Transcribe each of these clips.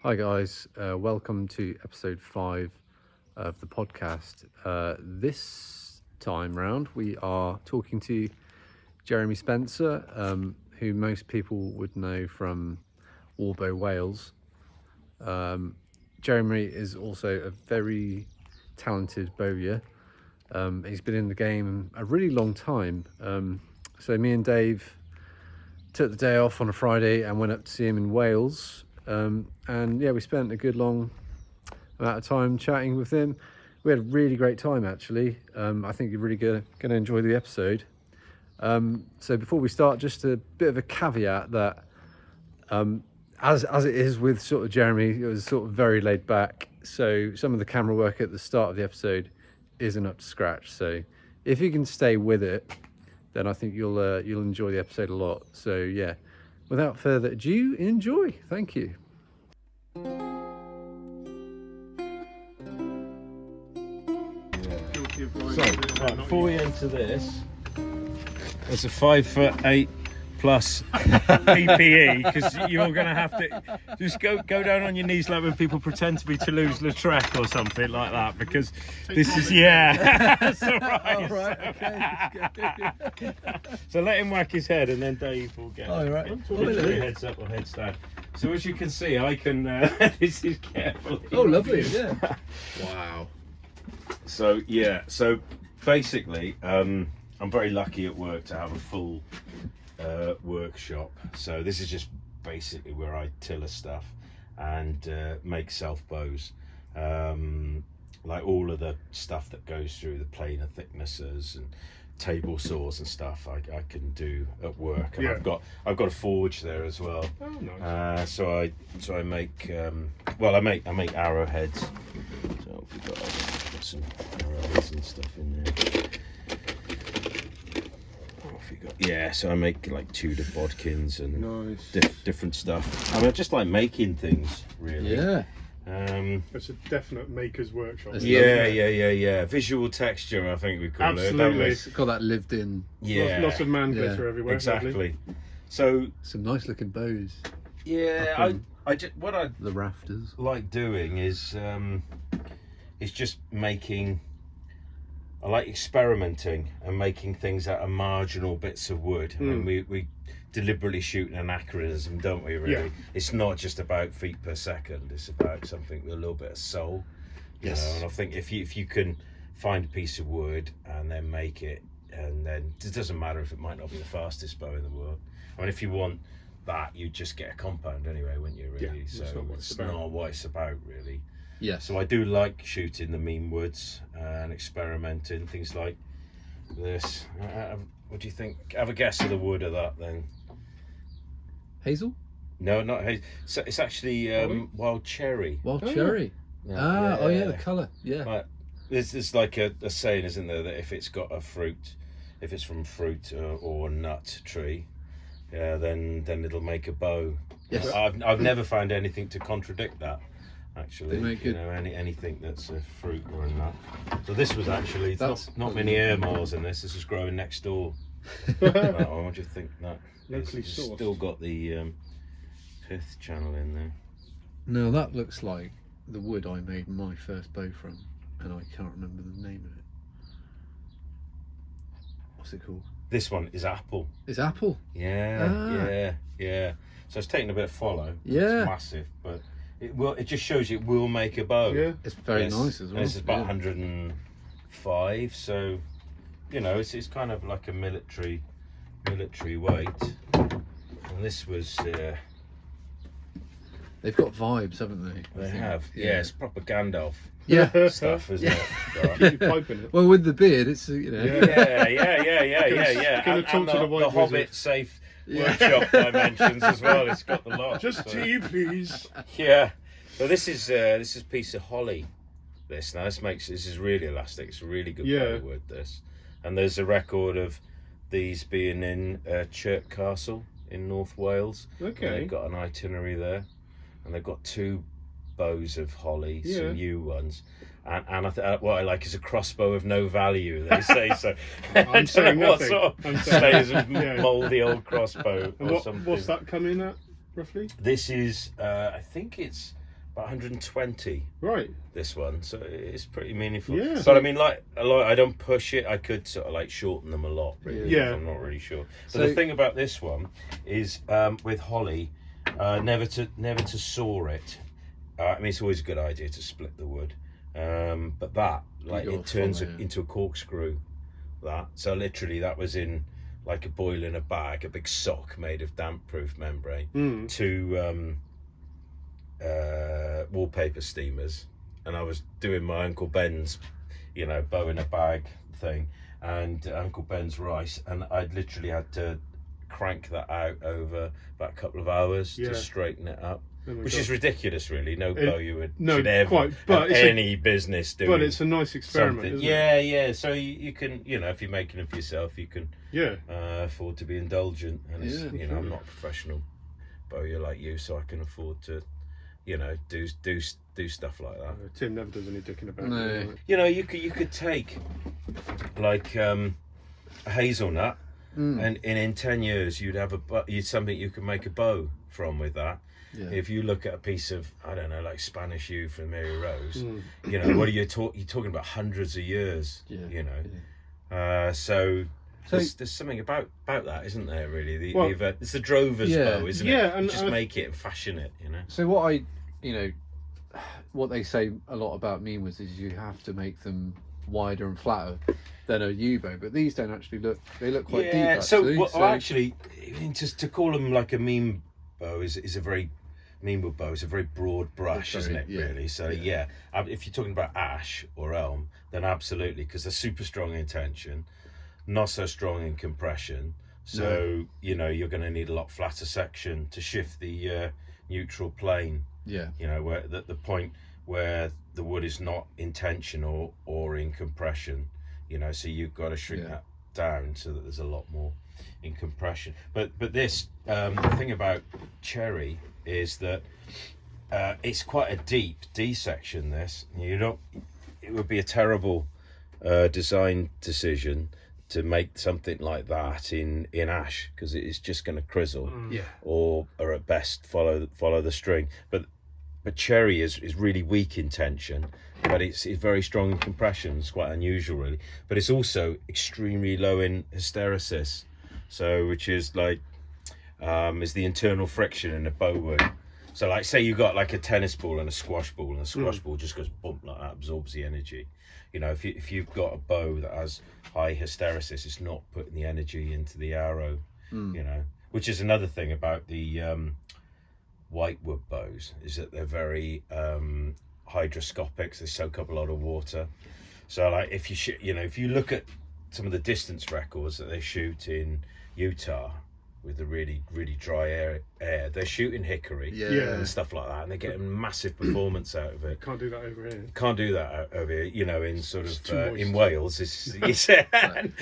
Hi guys, welcome to episode 5 of the podcast. This time round we are talking to Jeremy Spencer, who most people would know from Warbow Wales. Jeremy is also a very talented bowyer. He's been in the game a really long time. So me and Dave took the day off on a Friday and went up to see him in Wales. And yeah, we spent a good long amount of time chatting with him. We had a really great time actually. I think you're really going to enjoy the episode. So before we start, just a bit of a caveat that as it is with sort of Jeremy, it was sort of very laid back. So some of the camera work at the start of the episode isn't up to scratch. So if you can stay with it, then I think you'll enjoy the episode a lot. So yeah, without further ado, enjoy. Thank you. So, right, before we enter this, it's a 5'8" plus PPE, because you're going to have to just go down on your knees like when people pretend to be Toulouse-Lautrec or something like that, because this is, that's all right. All right, okay. So let him whack his head and then Dave will get All right. heads up or heads down. So as you can see, I can, this is careful. Oh, lovely, yeah. Wow. So basically, I'm very lucky at work to have a full workshop. So this is just basically where I tiller stuff and make self bows, like all of the stuff that goes through the planer thicknesses and table saws and stuff I can do at work. And I've got a forge there as well. Oh, nice. So I make I make arrowheads. So we've got some arrowheads and stuff in there. So I make like Tudor bodkins and different stuff. I mean, I just like making things, really. Yeah. It's a definite maker's workshop. Yeah. Visual texture, I think we call it. Don't we? Got that lived in. Yeah. Lots of man glitter everywhere. Exactly. Lovely. So Some nice looking bows. yeah, I The rafters. like doing is just making. I like experimenting and making things out of marginal bits of wood. I mean, we deliberately shoot an anachronism, don't we, really? Yeah. It's not just about feet per second, it's about something with a little bit of soul. Yes. You know? And I think if you can find a piece of wood and then make it, and then it doesn't matter if it might not be the fastest bow in the world. I mean, if you want that, you just get a compound anyway, wouldn't you, really? Yeah, so that's not what it's not what it's about, really. Yes. So I do like shooting the mean woods and experimenting, things like this. What do you think? Have a guess of the wood of that then. Hazel? No, not Hazel. So it's actually wild cherry. Wild cherry. Yeah. Oh yeah, the colour. Yeah. Like, there's like a saying, isn't there, that if it's got a fruit, if it's from fruit or nut tree, then it'll make a bow. Yes. I've never found anything to contradict that. Actually, They make you good- know, anything that's a fruit or a nut. So this was actually That's not many air miles in this. This is growing next door. What do you think that? Locally It's sourced. still got the pith channel in there. Now that looks like the wood I made my first bow from, and I can't remember the name of it. What's it called? This one is apple. It's apple. Yeah. So it's taking a bit of follow. Yeah. It's massive, but it just shows you it will make a bow. Yeah. It's very nice as well. And this is about Yeah. 105, so you know it's kind of like a military weight. And this was They've got vibes, haven't they? I they think. have. Yeah, it's proper Gandalf Yeah. stuff, isn't it? Keep your pipe in it. Well, with the beard, it's you know. Yeah. Gonna talk to the White Hobbit Wizard. safe workshop dimensions as well. It's got the lot. Just so. tea, please. Yeah. So this is a piece of holly. This is really elastic. It's a really good bow wood. This, and there's a record of these being in Chirk Castle in North Wales. Okay. And they've got an itinerary there, and they've got 2 bows of holly, some new ones. And what I like is a crossbow of no value, they say. So I I'm don't saying know what nothing. sort I'm of saying- stays of mouldy old crossbow And or something. what's that come in at, roughly? This is, I think it's about 120. Right. This one, so it's pretty meaningful. Yeah. But I mean, like a lot, I don't push it. I could sort of like shorten them a lot, really. Yeah. If I'm not really sure. But So- the thing about this one is with holly, never to saw it. I mean, it's always a good idea to split the wood, but that like go it turns from there. into a corkscrew. That so literally that was in like a boil in a bag, a big sock made of damp-proof membrane, 2 wallpaper steamers, and I was doing my Uncle Ben's, bow in a bag thing, and Uncle Ben's rice, and I'd literally had to crank that out over about a couple of hours to straighten it up, Oh my which God. is ridiculous, really. No bowyer no, should ever quite, but have it's a- any business doing. But it's a nice experiment, something. isn't Yeah. So you can, if you're making them for yourself, you can it? Yeah. afford to be indulgent, and it's, Yeah, I'm not a professional bowyer like you, so I can afford to, do stuff like that. Tim never does any dicking about No. it. You could take like a hazelnut, and in 10 years you'd have something you could make a bow from with that. Yeah. If you look at a piece of, I don't know, like Spanish yew from Mary Rose, what are you talking about hundreds of years? Yeah. So So- there's something about that, isn't there? Really, Well- it's the drover's Yeah. bow, isn't Yeah, it? and You just I- make it and fashion it, So what they say a lot about meanwoods is you have to make them wider and flatter than a yew bow, but these don't actually look. They look quite deep. Actually. Actually, just to call them like a mean bow is a very meanwood bow. It's a very broad brush, Very, isn't it? yeah. Really. So if you're talking about ash or elm, then absolutely, because they're super strong in tension, not so strong in compression. So you're going to need a lot flatter section to shift the neutral plane. Yeah. Where the point where the wood is not in tension or in compression. So you've got to shrink that down so that there's a lot more in compression. But this the thing about cherry is that it's quite a deep D section. It would be a terrible design decision to make something like that in ash, because it is just going to crizzle, or at best follow the string. But cherry is really weak in tension, but it's very strong in compression. It's quite unusual, really. But it's also extremely low in hysteresis, which is like is the internal friction in a bow wood. So like, say you got like a tennis ball and a squash ball, and the squash ball just goes bump like that, absorbs the energy. If you've got a bow that has high hysteresis, it's not putting the energy into the arrow. Which is another thing about the Whitewood bows, is that they're very hydroscopic. So they soak up a lot of water. So like if you look at some of the distance records that they shoot in Utah with the really, really dry air, they're shooting hickory Yeah. and stuff like that, and they're getting massive performance out of it. Can't do that over here. Can't do that over here, in sort It's of too moist. in Wales. It's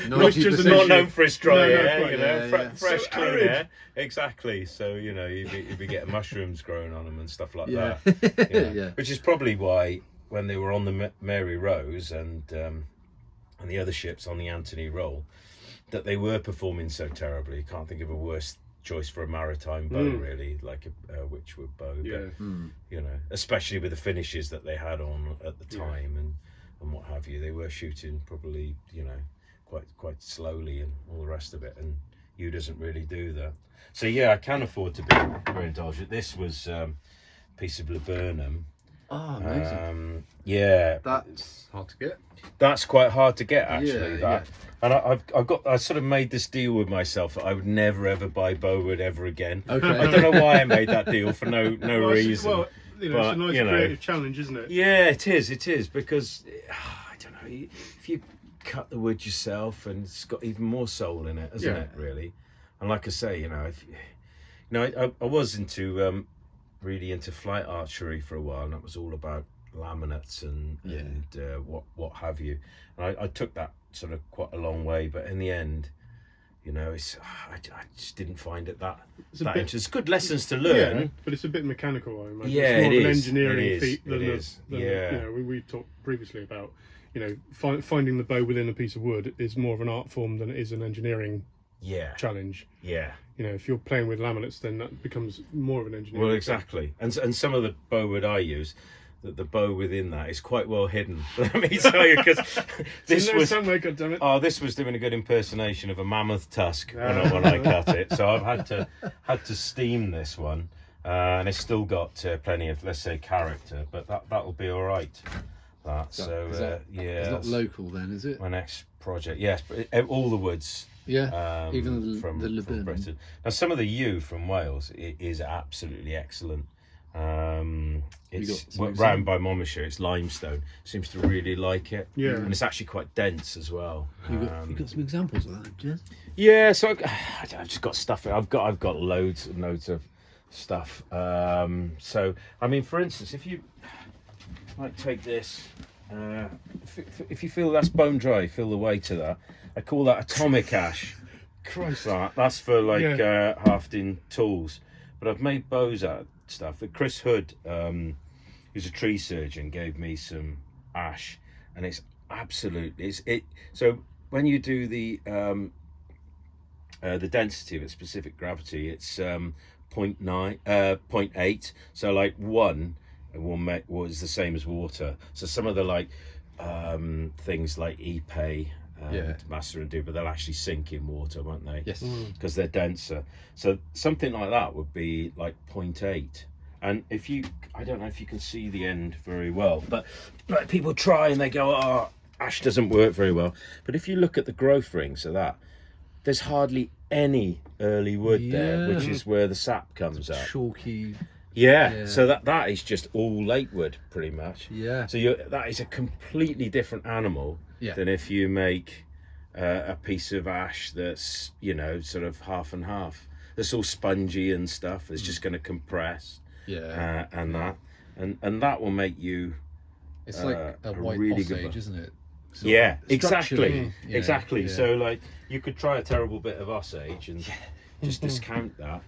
Moisture's an not issue. known for its dry No, air, quite, yeah. fresh, So clean arid. air. Exactly. So you'd be getting mushrooms growing on them and stuff like Yeah. that. Yeah. Which is probably why when they were on the Mary Rose and the other ships on the Anthony Roll, that they were performing so terribly. Can't think of a worse choice for a maritime bow, really, like a Whitewood bow. Yeah. But, especially with the finishes that they had on at the time and what have you, they were shooting probably, quite slowly and all the rest of it. And yew doesn't really do that. So I can afford to be very indulgent. This was a piece of laburnum. Oh, amazing. That's hard to get. That's quite hard to get, actually. Yeah, And I sort of made this deal with myself that I would never ever buy bowwood ever again. Okay. I don't know why I made that deal for no reason. Well, it's But, a nice creative challenge, isn't it? Yeah, it is because I don't know, if you cut the wood yourself, and it's got even more soul in it, hasn't it? Really. And like I say, I was into really into flight archery for a while, and that was all about laminates and what have you. And I took that sort of quite a long way, but in the end, I just didn't find it that interesting. It's good lessons to learn. Yeah, but it's a bit mechanical, I imagine. Yeah, it's more it of an is. engineering It is. feat than It is. we talked previously about, finding the bow within a piece of wood is more of an art form than it is an engineering challenge. Yeah. You know, if you're playing with laminates, then that becomes more of an engineering. Well, thing. exactly. And some of the bow wood I use, that the bow within that is quite well hidden. Let me tell you, because this was somewhere, goddammit. Oh, this was doing a good impersonation of a mammoth tusk when I cut it. So I've had to steam this one, and it's still got plenty of, let's say, character. But that'll be all right. It's not local then, is it? My next project, yes, but all the woods. Yeah, even from Laminates. Britain. Now, some of the yew from Wales is absolutely excellent. It's round by Monmouthshire. It's limestone. Seems to really like it. Yeah, and it's actually quite dense as well. You got some examples of that, Jez? Yeah, so I've just got stuff. I've got loads and loads of stuff. So I mean, for instance, if you might take this, if you feel that's bone dry, feel the weight of that. I call that atomic ash. Christ. That's for like hafting tools. But I've made bows out of stuff. Chris Hood, who's a tree surgeon, gave me some ash, and it's absolutely So when you do the density of its specific gravity, it's 0.8. So like 1 was the same as water. So some of the like things like Epay. Master and do, but they'll actually sink in water, won't they? Yes, because they're denser. So something like that would be like 0.8. And I don't know if you can see the end very well, but like people try and they go, oh, ash doesn't work very well. But if you look at the growth rings of that, there's hardly any early wood there, which is where the sap comes out. Chalky. Yeah, so that is just all late wood pretty much. Yeah. So that is a completely different animal than if you make a piece of ash that's, sort of half and half. That's all spongy and stuff. It's just going to compress. Yeah. And that will make you. It's like a white really Osage, good, isn't it? Exactly. Yeah, exactly. yeah. So like you could try a terrible bit of Osage and just discount that,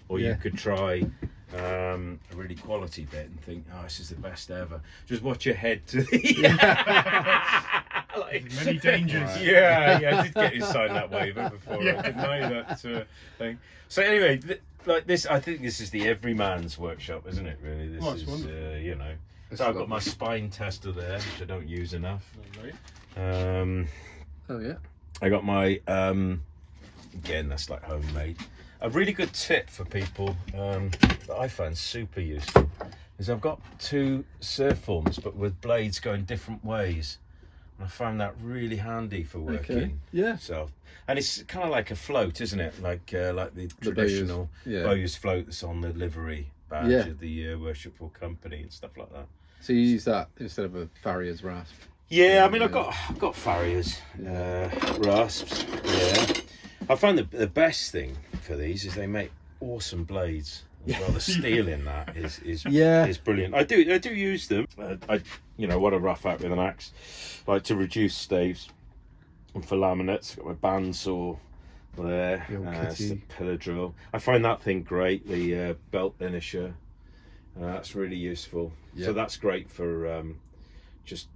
or you could try a really quality bit and think, oh, this is the best ever. Just watch your head to the many dangers. I did get you signed that waiver before I could know that thing. So anyway, like this, I think this is the everyman's workshop, isn't it? Really, this is wonderful. So I've got my spine tester there, which I don't use enough. Lovely. I got my again, that's like homemade. A really good tip for people that I find super useful is I've got 2 surf forms, but with blades going different ways. And I found that really handy for working. Okay. Yeah. So, and it's kind of like a float, isn't it? Like the traditional Bowyers float that's on the livery badge of the worshipful company and stuff like that. So you use that instead of a farrier's rasp? Yeah, I mean I've got farriers, rasps. Yeah, I find the best thing for these is they make awesome blades. As well, the steel in that is brilliant. I do use them. I what a rough out with an axe, like to reduce staves. And for laminates, I've got my bandsaw there. It's the pillar drill. I find that thing great. The belt finisher. That's really useful. So that's great for just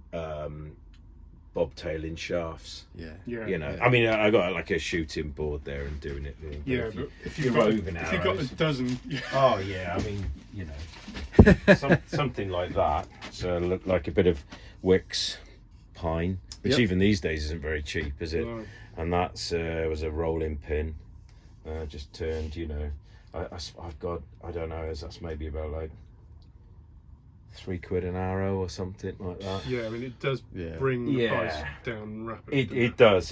bobtailing shafts. I mean, I got like a shooting board there and doing it. But if you've got a dozen. Oh yeah, I mean, something like that. So look like a bit of Wicks pine, which even these days isn't very cheap, is it? No. And that's was a rolling pin. Just turned, I've got, I don't know, that's maybe about like £3 an arrow or something like that. Yeah, I mean it does bring the price down rapidly. It does.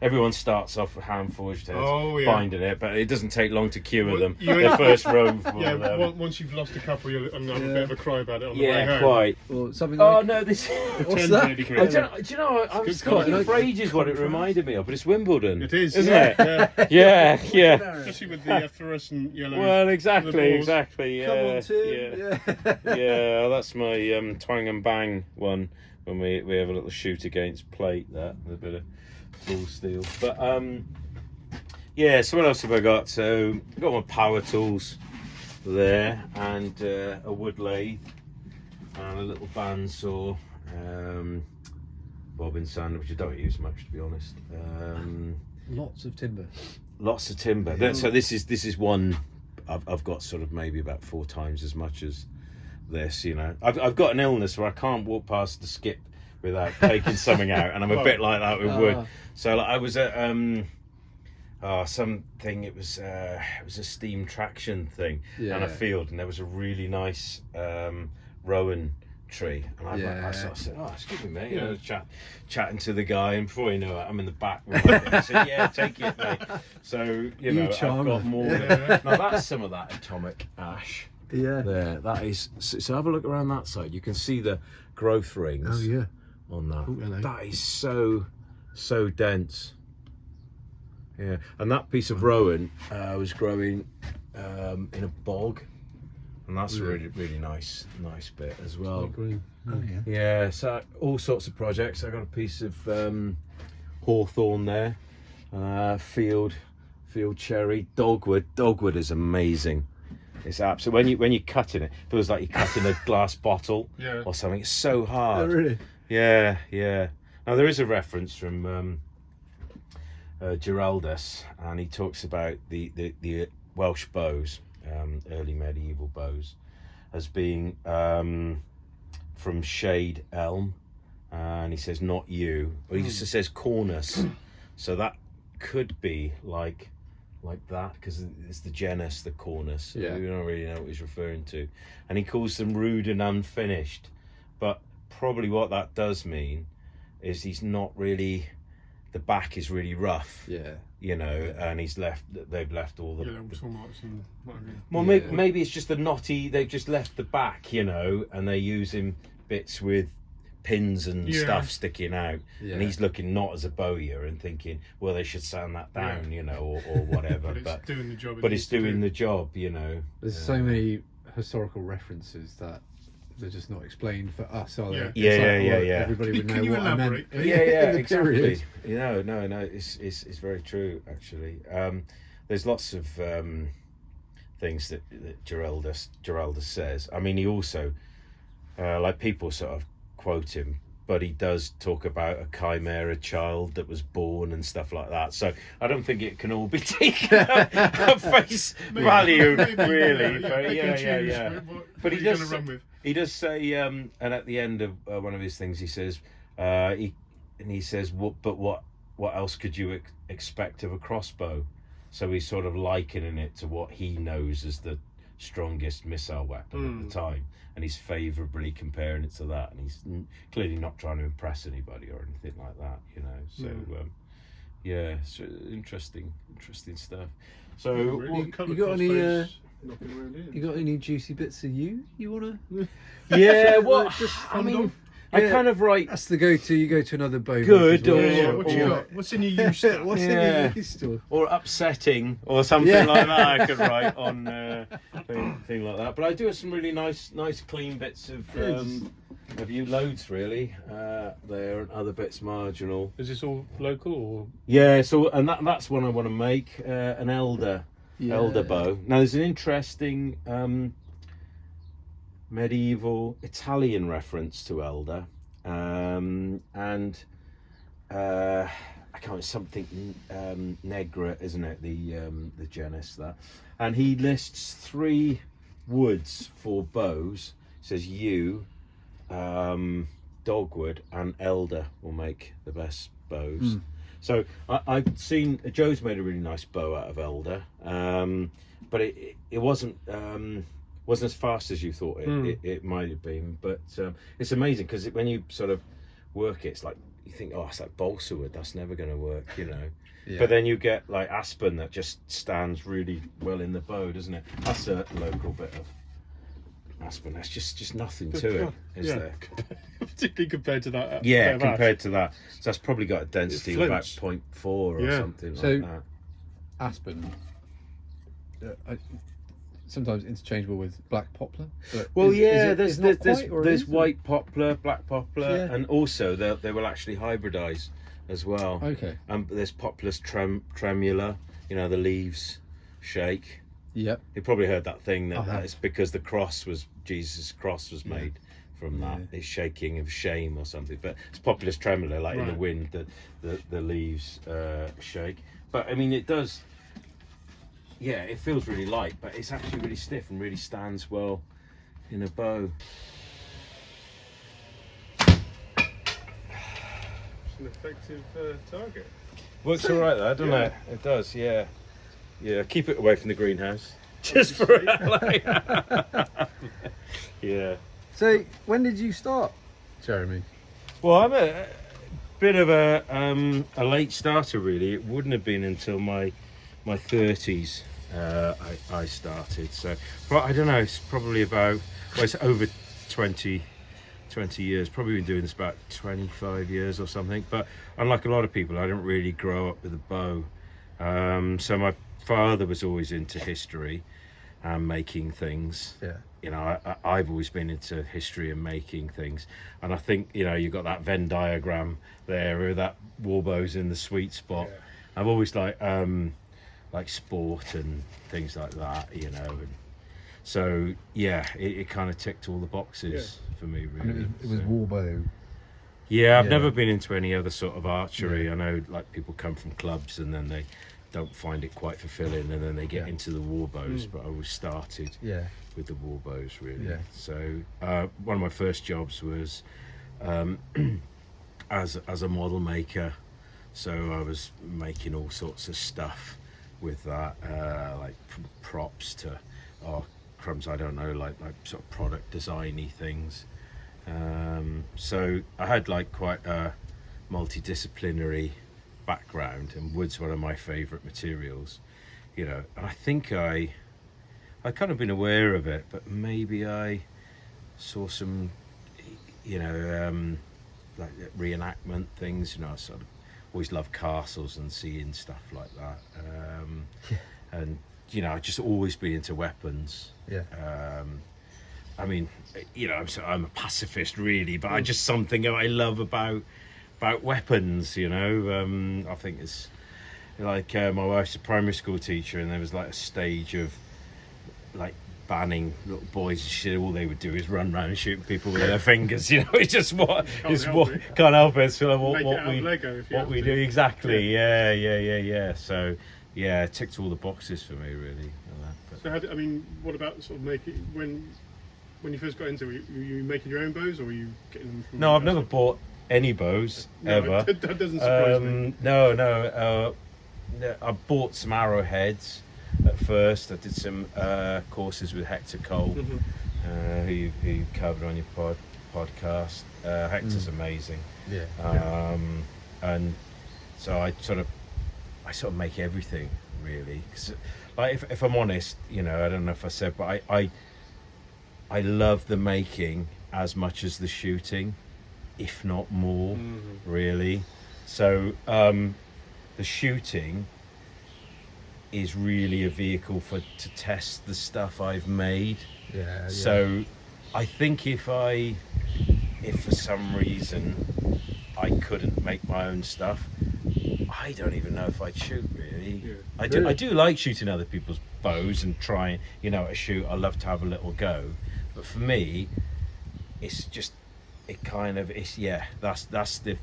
Everyone starts off with hand forged heads, binding it, but it doesn't take long to cure them. The first rove. Once you've lost a couple, I'm a bit of a cry about it on the way home. Yeah, quite. Or something like, no, this. What's that? Do you know? I was looking for ages what it reminded me of, but it's Wimbledon. It is, isn't it? Yeah. Especially with the fluorescent yellow. Well, exactly. Yeah. Come on, Tim. Yeah. That's my twang and bang one when we have a little shoot against plate that with a bit of full steel. But so what else have I got? So I've got my power tools there and a wood lathe and a little bandsaw, bobbin sander, which I don't use much to be honest. Lots of timber. Lots of timber. Yeah. So this is one I've got sort of maybe about 4 times as much as this. You know, I've got an illness where I can't walk past the skip without taking something out, and I'm a bit like that with wood. So like, I was at something. It was a steam traction thing on a field, and there was a really nice rowan tree, and I sort of said, "Oh, excuse me, mate," you know, chatting to the guy, and before you know it, I'm in the back room. I said, "Yeah, take it, mate." So you know, I've got more. Now that's some of that atomic ash. Yeah. There, that is. So have a look around that side. You can see the growth rings. Oh yeah. On that. Oh, hello. That is so dense. Yeah, and that piece of rowan was growing in a bog, and that's a really nice bit as well. Green. Oh yeah. Yeah, so all sorts of projects. I got a piece of hawthorn there, field cherry, dogwood. Dogwood is amazing. It's absolutely when you're cutting it, it feels like you're cutting a glass bottle or something. It's so hard. Oh really? Yeah. Now there is a reference from Giraldus, and he talks about the Welsh bows, early medieval bows, as being from shade elm, and he says not yew, or he just says cornus, so that could be like that, because it's the genus, the cornus. We don't really know what he's referring to, and he calls them rude and unfinished, but probably what that does mean is he's not really, the back is really rough, you know, and they've left all the marks and whatever. Well, maybe it's just the knotty, they've just left the back, you know, and they're using bits with pins and stuff sticking out, and he's looking not as a bowyer and thinking, well, they should sand that down, you know, or whatever. But it's doing the job. But it's doing the job, you know. There's so many historical references that they're just not explained for us, are they? Yeah. Everybody would know Can you what elaborate? I meant. Exactly. Period. You know, no, it's very true actually. There's lots of things that Giraldus says. I mean, he also like people sort of quote him, but he does talk about a chimera child that was born and stuff like that. So I don't think it can all be taken at face value, really. But he does say, and at the end of one of his things, he says, he says, what else could you expect of a crossbow? So he's sort of likening it to what he knows as the strongest missile weapon at the time, and he's favourably comparing it to that, and he's clearly not trying to impress anybody or anything like that, you know. So so interesting stuff. So You got any juicy bits of you wanna? Yeah, what? I mean, I kind of write. That's the go-to. You go to another bow. Good, What you got? What's in your use stuff? What's in your use stuff? Or upsetting, or something like that. I could write on thing like that. But I do have some really nice clean bits of you loads really there, and other bits marginal. Is this all local or? Yeah. So and that's one I want to make an elder bow. Now there's an interesting medieval Italian reference to elder, and I can't, something negra, isn't it, the genus there, and he lists 3 woods for bows. He says yew, dogwood and elder will make the best bows. So I've seen Joe's made a really nice bow out of elder, but it wasn't as fast as you thought it might have been. But it's amazing because when you sort of work it, it's like you think, oh, it's like balsa wood, that's never going to work, you know. But then you get like aspen that just stands really well in the bow, doesn't it? That's a local bit of aspen. There's just nothing to it, is there? Particularly compared to that. Compared to that. So that's probably got a density of about 0.4 or something like that. Aspen, sometimes interchangeable with black poplar. Well, there's white poplar, black poplar, and also they will actually hybridize as well. Okay. There's Populus tremula, you know, the leaves shake. Yep. You probably heard that thing that it's because the cross was Jesus' cross was made from that. It's shaking of shame or something. But it's populus tremolo, like in the wind, the leaves shake. But I mean, it does. Yeah, it feels really light, but it's actually really stiff and really stands well in a bow. An effective target. Works all right though, doesn't it? It does, yeah. Yeah, keep it away from the greenhouse. Just for yeah. So when did you start, Jeremy? Well, I'm a bit of a late starter really. It wouldn't have been until my 30s I started. So I don't know, it's probably about, well, it's over 20 years. Probably been doing this about 25 years or something. But unlike a lot of people, I didn't really grow up with a bow. So my father was always into history and making things. Yeah. You know, I've always been into history and making things. And I think, you know, you've got that Venn diagram there, where that Warbow's in the sweet spot. Yeah. I've always like sport and things like that, you know. And so, yeah, it kind of ticked all the boxes for me, really. And it was Warbow. Yeah, I've never been into any other sort of archery. I know, like, people come from clubs and then they don't find it quite fulfilling, and then they get into the Warbows. But I always started with the Warbows, really. Yeah. So one of my first jobs was as a model maker. So I was making all sorts of stuff with that, like from props to crumbs, I don't know, like sort of product designy things. So I had like quite a multidisciplinary background, and wood's one of my favourite materials, you know. And I think I kind of been aware of it, but maybe I saw some, you know, like reenactment things, you know. I sort of always loved castles and seeing stuff like that, and you know, I just always been into weapons. I mean, you know, I'm a pacifist really, but I just something I love about weapons, you know. I think it's like my wife's a primary school teacher, and there was like a stage of like banning little boys. She said all they would do is run around and shoot people with their fingers, you know. It's just what can't help it. So what we do exactly. Yeah. So yeah, it ticked all the boxes for me really. So I mean, what about sort of making, when you first got into it, were you making your own bows, or were you getting them from? No, I've never bought any bows ever. That doesn't surprise me. No. I bought some arrowheads at first. I did some courses with Hector Cole, who you covered on your podcast. Hector's amazing. And so I sort of make everything really. 'Cause, like, if I'm honest, you know, I don't know if I said, but I love the making as much as the shooting, if not more, really. So the shooting is really a vehicle to test the stuff I've made. So I think if for some reason I couldn't make my own stuff, I don't even know if I'd shoot really. I do like shooting other people's bows and trying, you know, a shoot. I love to have a little go, but for me, it's just that's the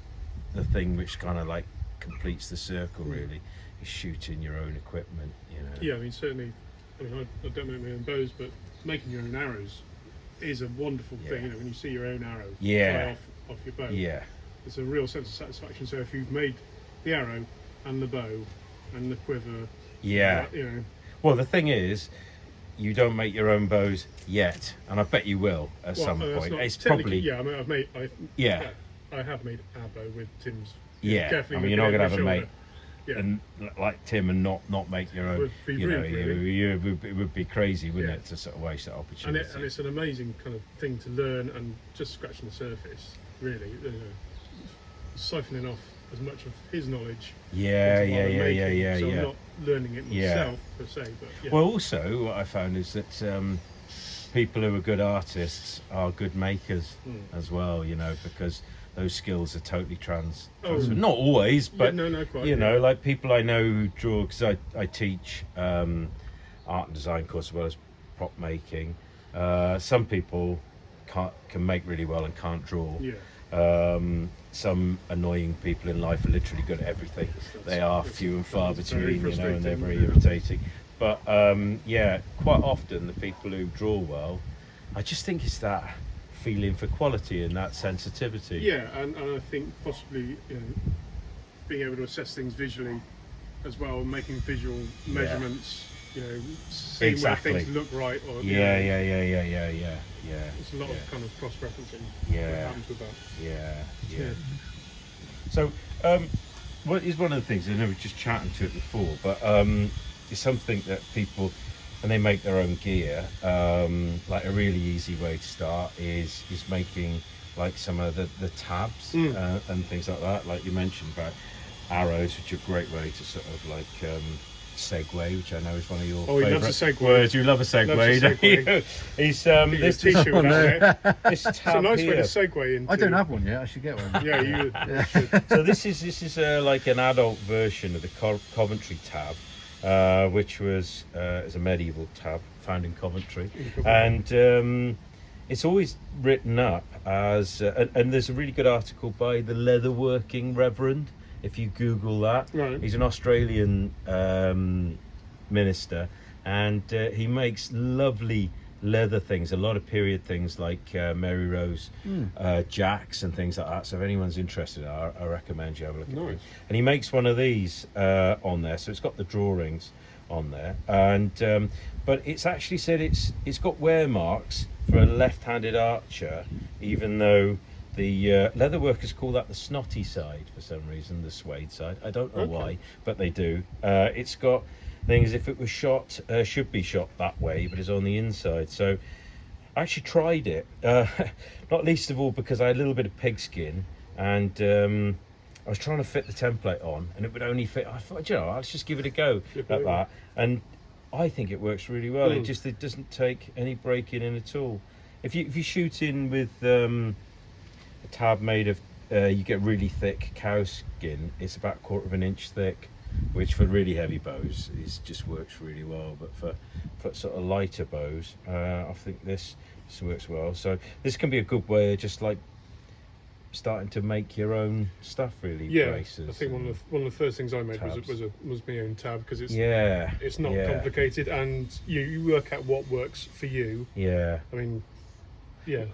thing which kind of like completes the circle really, is shooting your own equipment, you know. Yeah, I mean, certainly. I mean, I don't make my own bows, but making your own arrows is a wonderful thing. You know, when you see your own arrow fly off your bow, it's a real sense of satisfaction. So if you've made the arrow and the bow and the quiver, you know. Well, the thing is, you don't make your own bows yet, and I bet you will at some point. It's probably I mean, I have made a bow with Tim's. I mean, you're not going to have a mate and like Tim and not make your own. You know, it would be crazy, wouldn't it, to sort of waste that opportunity. And it's an amazing kind of thing to learn, and just scratching the surface, really. Siphoning off as much of his knowledge. So I'm not learning it myself per se, but well, also what I found is that people who are good artists are good makers as well, you know, because those skills are totally transferred. Not always, but quite, you know, like people I know who draw, because I teach art and design course as well as prop making. Some people can make really well and can't draw. Yeah. Some annoying people in life are literally good at everything. They are few and far between, you know, and they're very irritating. But yeah, quite often the people who draw well, I just think it's that feeling for quality and that sensitivity. Yeah, and I think possibly, you know, being able to assess things visually as well, making visual measurements, you know, seeing where things look right. Or, Yeah. There's a lot of kind of cross-referencing that happens with that. Yeah. So, what is one of the things, I know we were just chatting to it before, but it's something that people, when they make their own gear, like a really easy way to start is making like some of the tabs and things like that. Like you mentioned about arrows, which are a great way to sort of like segue, which I know is one of your favourite words. You love a segue, don't you? He's this t-shirt tab it's a nice way to segue into. I don't have one yet. I should get one. Yeah, you. So this is like an adult version of the Coventry tab, which was is a medieval tab found in Coventry, and it's always written up as and there's a really good article by the leatherworking Reverend. If you Google that, he's an Australian minister, and he makes lovely leather things, a lot of period things like Mary Rose jacks and things like that. So if anyone's interested, I recommend you have a look at it. And he makes one of these on there, so it's got the drawings on there, and but it's actually said it's got wear marks for a left-handed archer, even though the leather workers call that the snotty side for some reason, the suede side. I don't know why, but they do. It's got things, if it was shot, should be shot that way, but it's on the inside. So I actually tried it, not least of all because I had a little bit of pigskin, and I was trying to fit the template on, and it would only fit. I thought, you know, let's just give it a go at that. And I think it works really well. It doesn't take any breaking in at all. If you shoot in with a tab made of you get really thick cow skin, it's about 1/4 inch thick, which for really heavy bows just works really well, but for sort of lighter bows, I think this works well. So this can be a good way of just like starting to make your own stuff, really. Braces. I think one of the first things I made was my own tab, because it's not complicated, and you work out what works for you. I mean,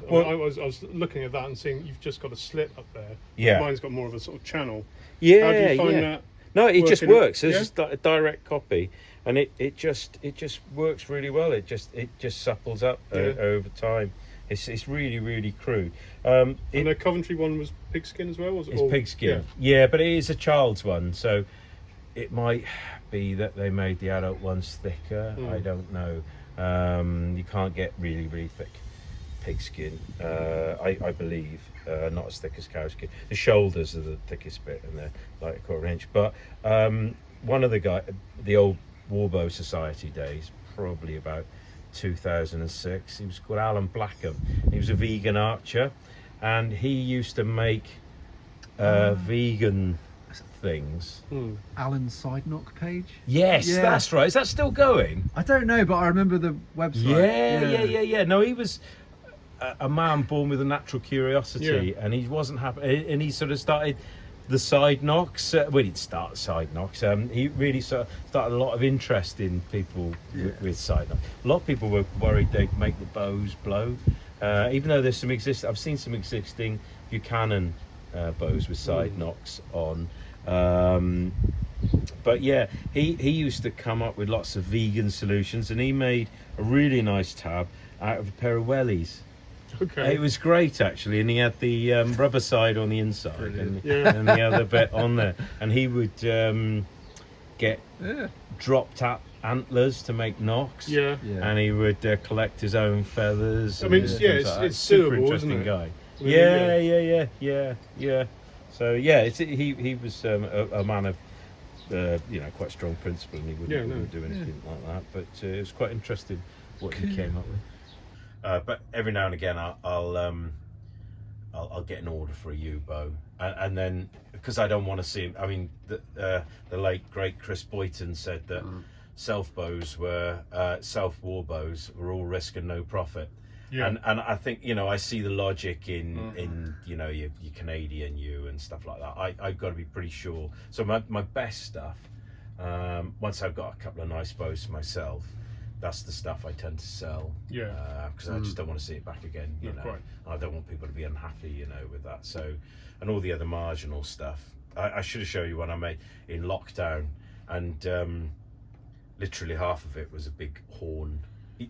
well, I was looking at that and seeing you've just got a slit up there. Mine's got more of a sort of channel. How do you find that? No, it just works. It's just a direct copy, and it just works really well. It just supples up over time. It's really, really crude. And the Coventry one was pigskin as well, was it? It's pigskin. Yeah, but it is a child's one, so it might be that they made the adult ones thicker. I don't know. You can't get really, really thick pigskin, I believe, not as thick as cow skin. The shoulders are the thickest bit, and they're like 1/4 inch. But one of the old Warbow Society days, probably about 2006, he was called Alan Blackham. He was a vegan archer, and he used to make vegan things. Alan's Side Knock page? Yes, that's right. Is that still going? I don't know, but I remember the website. Yeah. No, he was a man born with a natural curiosity, and he wasn't happy, and he sort of started the side knocks. Well, he didn't start side knocks. He really sort of started a lot of interest in people with side knocks. A lot of people were worried they'd make the bows blow, even though there's I've seen some existing Buchanan bows with side knocks on. But yeah, he used to come up with lots of vegan solutions, and he made a really nice tab out of a pair of wellies. It was great actually, and he had the rubber side on the inside and the other bit on there, and he would get dropped up antlers to make knocks, and he would collect his own feathers. I mean, it's super doable, interesting isn't it? guy. Yeah. So he was a man of quite strong principle, and he wouldn't do anything like that. But it was quite interesting what he came up with. But every now and again, I'll get an order for a U-bow, and then because I don't want to see him. I mean, the late great Chris Boyton said that self war bows were all risk and no profit. And I think, you know, I see the logic in you know, your Canadian yew and stuff like that. I've got to be pretty sure. So my best stuff, once I've got a couple of nice bows myself, that's the stuff I tend to sell. Because I just don't want to see it back again, you know. Quite. I don't want people to be unhappy, you know, with that. So, and all the other marginal stuff. I should have shown you one I made in lockdown, and literally half of it was a big horn.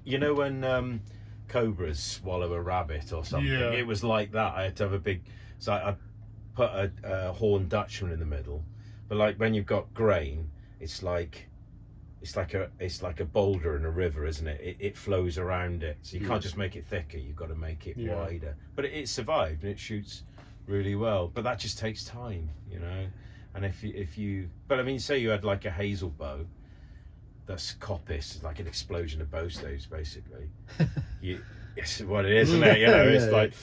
You know when cobras swallow a rabbit or something? It was like that. I had to have a big, so I put a horn Dutchman in the middle. But like when you've got grain, it's like a boulder in a river, isn't it? It flows around it, so you can't just make it thicker. You've got to make it wider. But it survived and it shoots really well. But that just takes time, you know. And if you, but I mean, say you had like a Hazel bow. That's coppice, like an explosion of bow staves, basically. It's what it is, isn't it? You know, it's like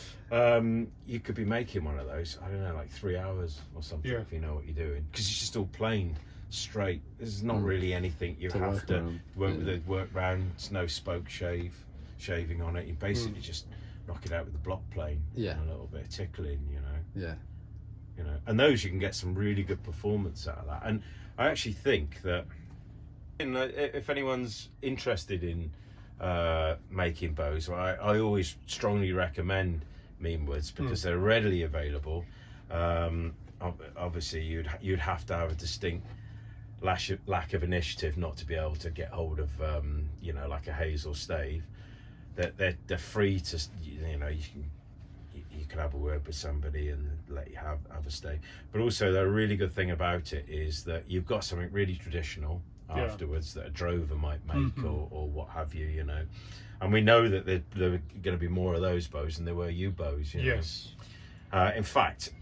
you could be making one of those. I don't know, like 3 hours or something, if you know what you're doing, because it's just all plain, straight. There's not really anything you have to work with. The work round. It's no spoke shaving on it. You basically just knock it out with the block plane. And a little bit of tickling, you know. You know, and those you can get some really good performance out of that. And I actually think that, if anyone's interested in making bows, I always strongly recommend Meanwoods because they're readily available. Obviously, you'd have to have a distinct lack of initiative not to be able to get hold of you know, like a Hazel stave. They're free to, you know, you can have a word with somebody and let you have a stave. But also, the really good thing about it is that you've got something really traditional afterwards that a drover might make or what have you, you know. And we know that there are going to be more of those bows than there were yew bows, you know. In fact,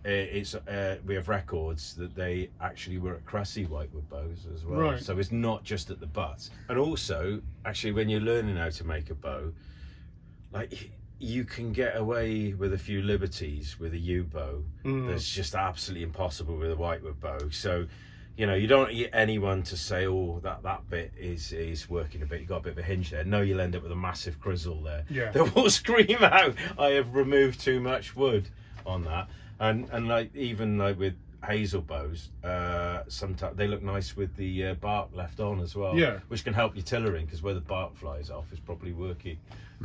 we have records that they actually were at Cressy Whitewood bows as well. So it's not just at the butts. And also, actually, when you're learning how to make a bow, like, you can get away with a few liberties with a yew bow that's just absolutely impossible with a Whitewood bow. So, you know, you don't get anyone to say, oh, that bit is working a bit, you got a bit of a hinge there. No, you'll end up with a massive grizzle there. They will scream out, I have removed too much wood on that. And like, even like with Hazel bows, sometimes they look nice with the bark left on as well, which can help your tillering, because where the bark flies off is probably working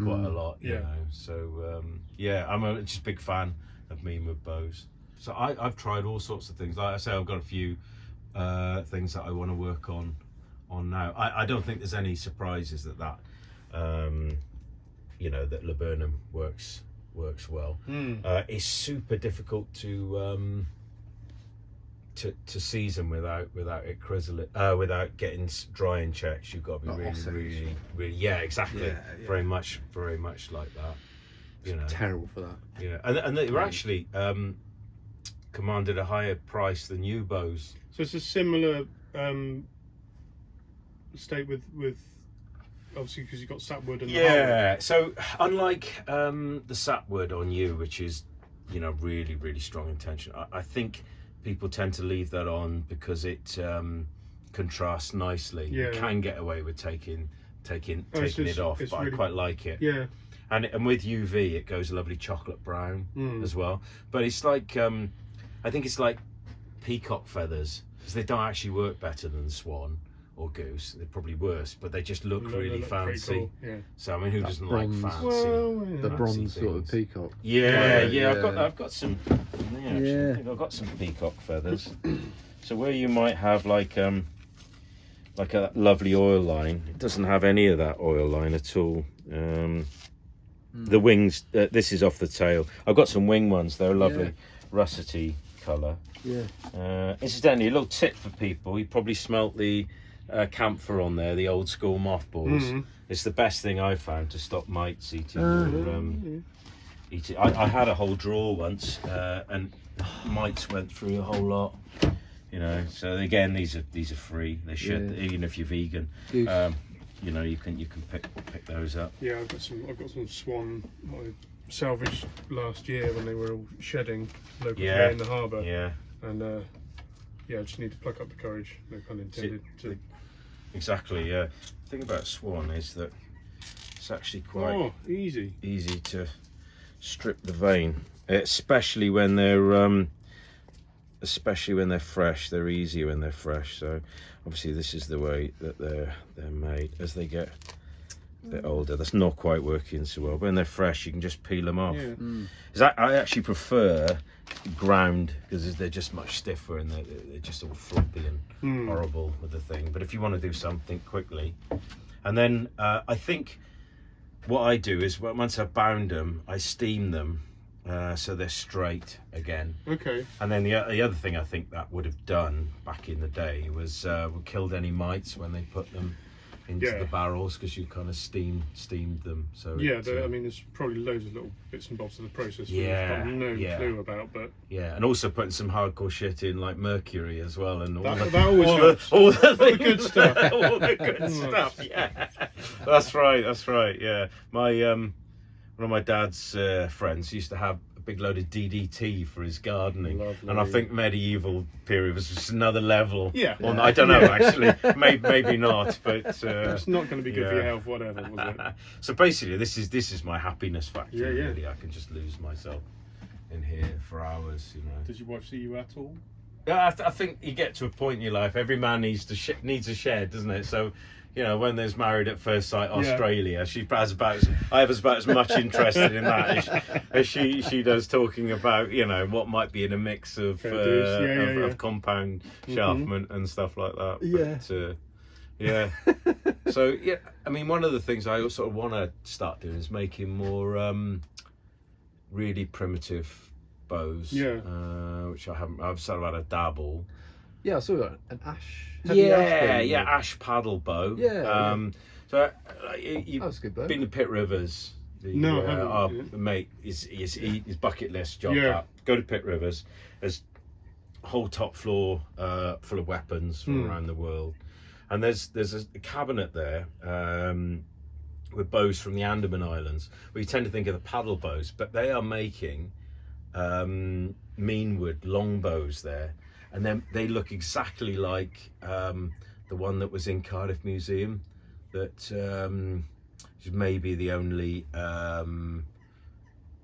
quite a lot, you know. So I'm just a big fan of Meanwood bows. So I've tried all sorts of things. Like I say, I've got a few things that I want to work on now. I don't think there's any surprises that you know, that laburnum works well. It's super difficult to season without it without getting drying checks. You've got to be really exactly. Very much like that, you know. Terrible for that. And they were actually commanded a higher price than yew bows. So it's a similar state with obviously, because you've got sapwood and the so unlike the sapwood on yew, which is, you know, really strong in tension, I think people tend to leave that on because it contrasts nicely. You can get away with taking it off, but really, I quite like it. And with UV it goes a lovely chocolate brown as well. But it's like I think it's like peacock feathers, because they don't actually work better than swan or goose. They're probably worse, but they just look really fancy. Cool. So I mean, who doesn't like fancy? The bronze sort of peacock. I've got some. I think I've got some peacock feathers. So where you might have like a lovely oil line, it doesn't have any of that oil line at all. The wings. This is off the tail. I've got some wing ones. They're a lovely russety colour. Incidentally, a little tip for people: you probably smelt the camphor on there, the old school mothballs. It's the best thing I've found to stop mites eating eating. I had a whole drawer once, and mites went through a whole lot, you know. So again, these are free. They should, even if you're vegan. You know, you can pick those up. I've got some swan I salvaged last year when they were all shedding local in the harbour. And I just need to pluck up the courage, no pun intended. Exactly. The thing about swan is that It's actually quite easy to strip the vein, especially when they're fresh. They're easier when they're fresh. So obviously this is the way that they're made. As they get a bit older, that's not quite working so well. When they're fresh, you can just peel them off. I actually prefer ground because they're just much stiffer and they're just all floppy and horrible with the thing. But if you want to do something quickly, and then I think what I do is once I've bound them, I steam them so they're straight again. Okay. And then the other thing I think that would have done back in the day was killed any mites when they put them into the barrels, because you kind of steamed them. So I mean, there's probably loads of little bits and bobs of the process we've got no clue about, but and also putting some hardcore shit in like mercury as well, and all the good stuff. All the good stuff. Yeah, that's right. Yeah, my one of my dad's friends used to have a big load of DDT for his gardening. Lovely. And I think medieval period was just another level. Yeah. Well, I don't know actually, maybe not, but it's not going to be good for your health, whatever, was it? So basically, this is my happiness factor. Yeah. Really, I can just lose myself in here for hours. You know. Did your wife see you at all? I think you get to a point in your life. Every man needs a shed, doesn't it? So, you know, when there's Married at First Sight Australia, I have about as much interested in that as she does talking about, you know, what might be in a mix of compound sharpment and stuff like that. But, so I mean, one of the things I sort of want to start doing is making more really primitive bows, which I've sort of had a dabble. Yeah, I saw an ash. Ash paddle bow. So that's good bow. Been to Pitt Rivers. Our mate, his bucket list job. Go to Pitt Rivers. There's a whole top floor full of weapons from around the world, and there's a cabinet there with bows from the Andaman Islands. We tend to think of the paddle bows, but they are making meanwood long bows there. And then they look exactly like the one that was in Cardiff Museum, that is maybe the only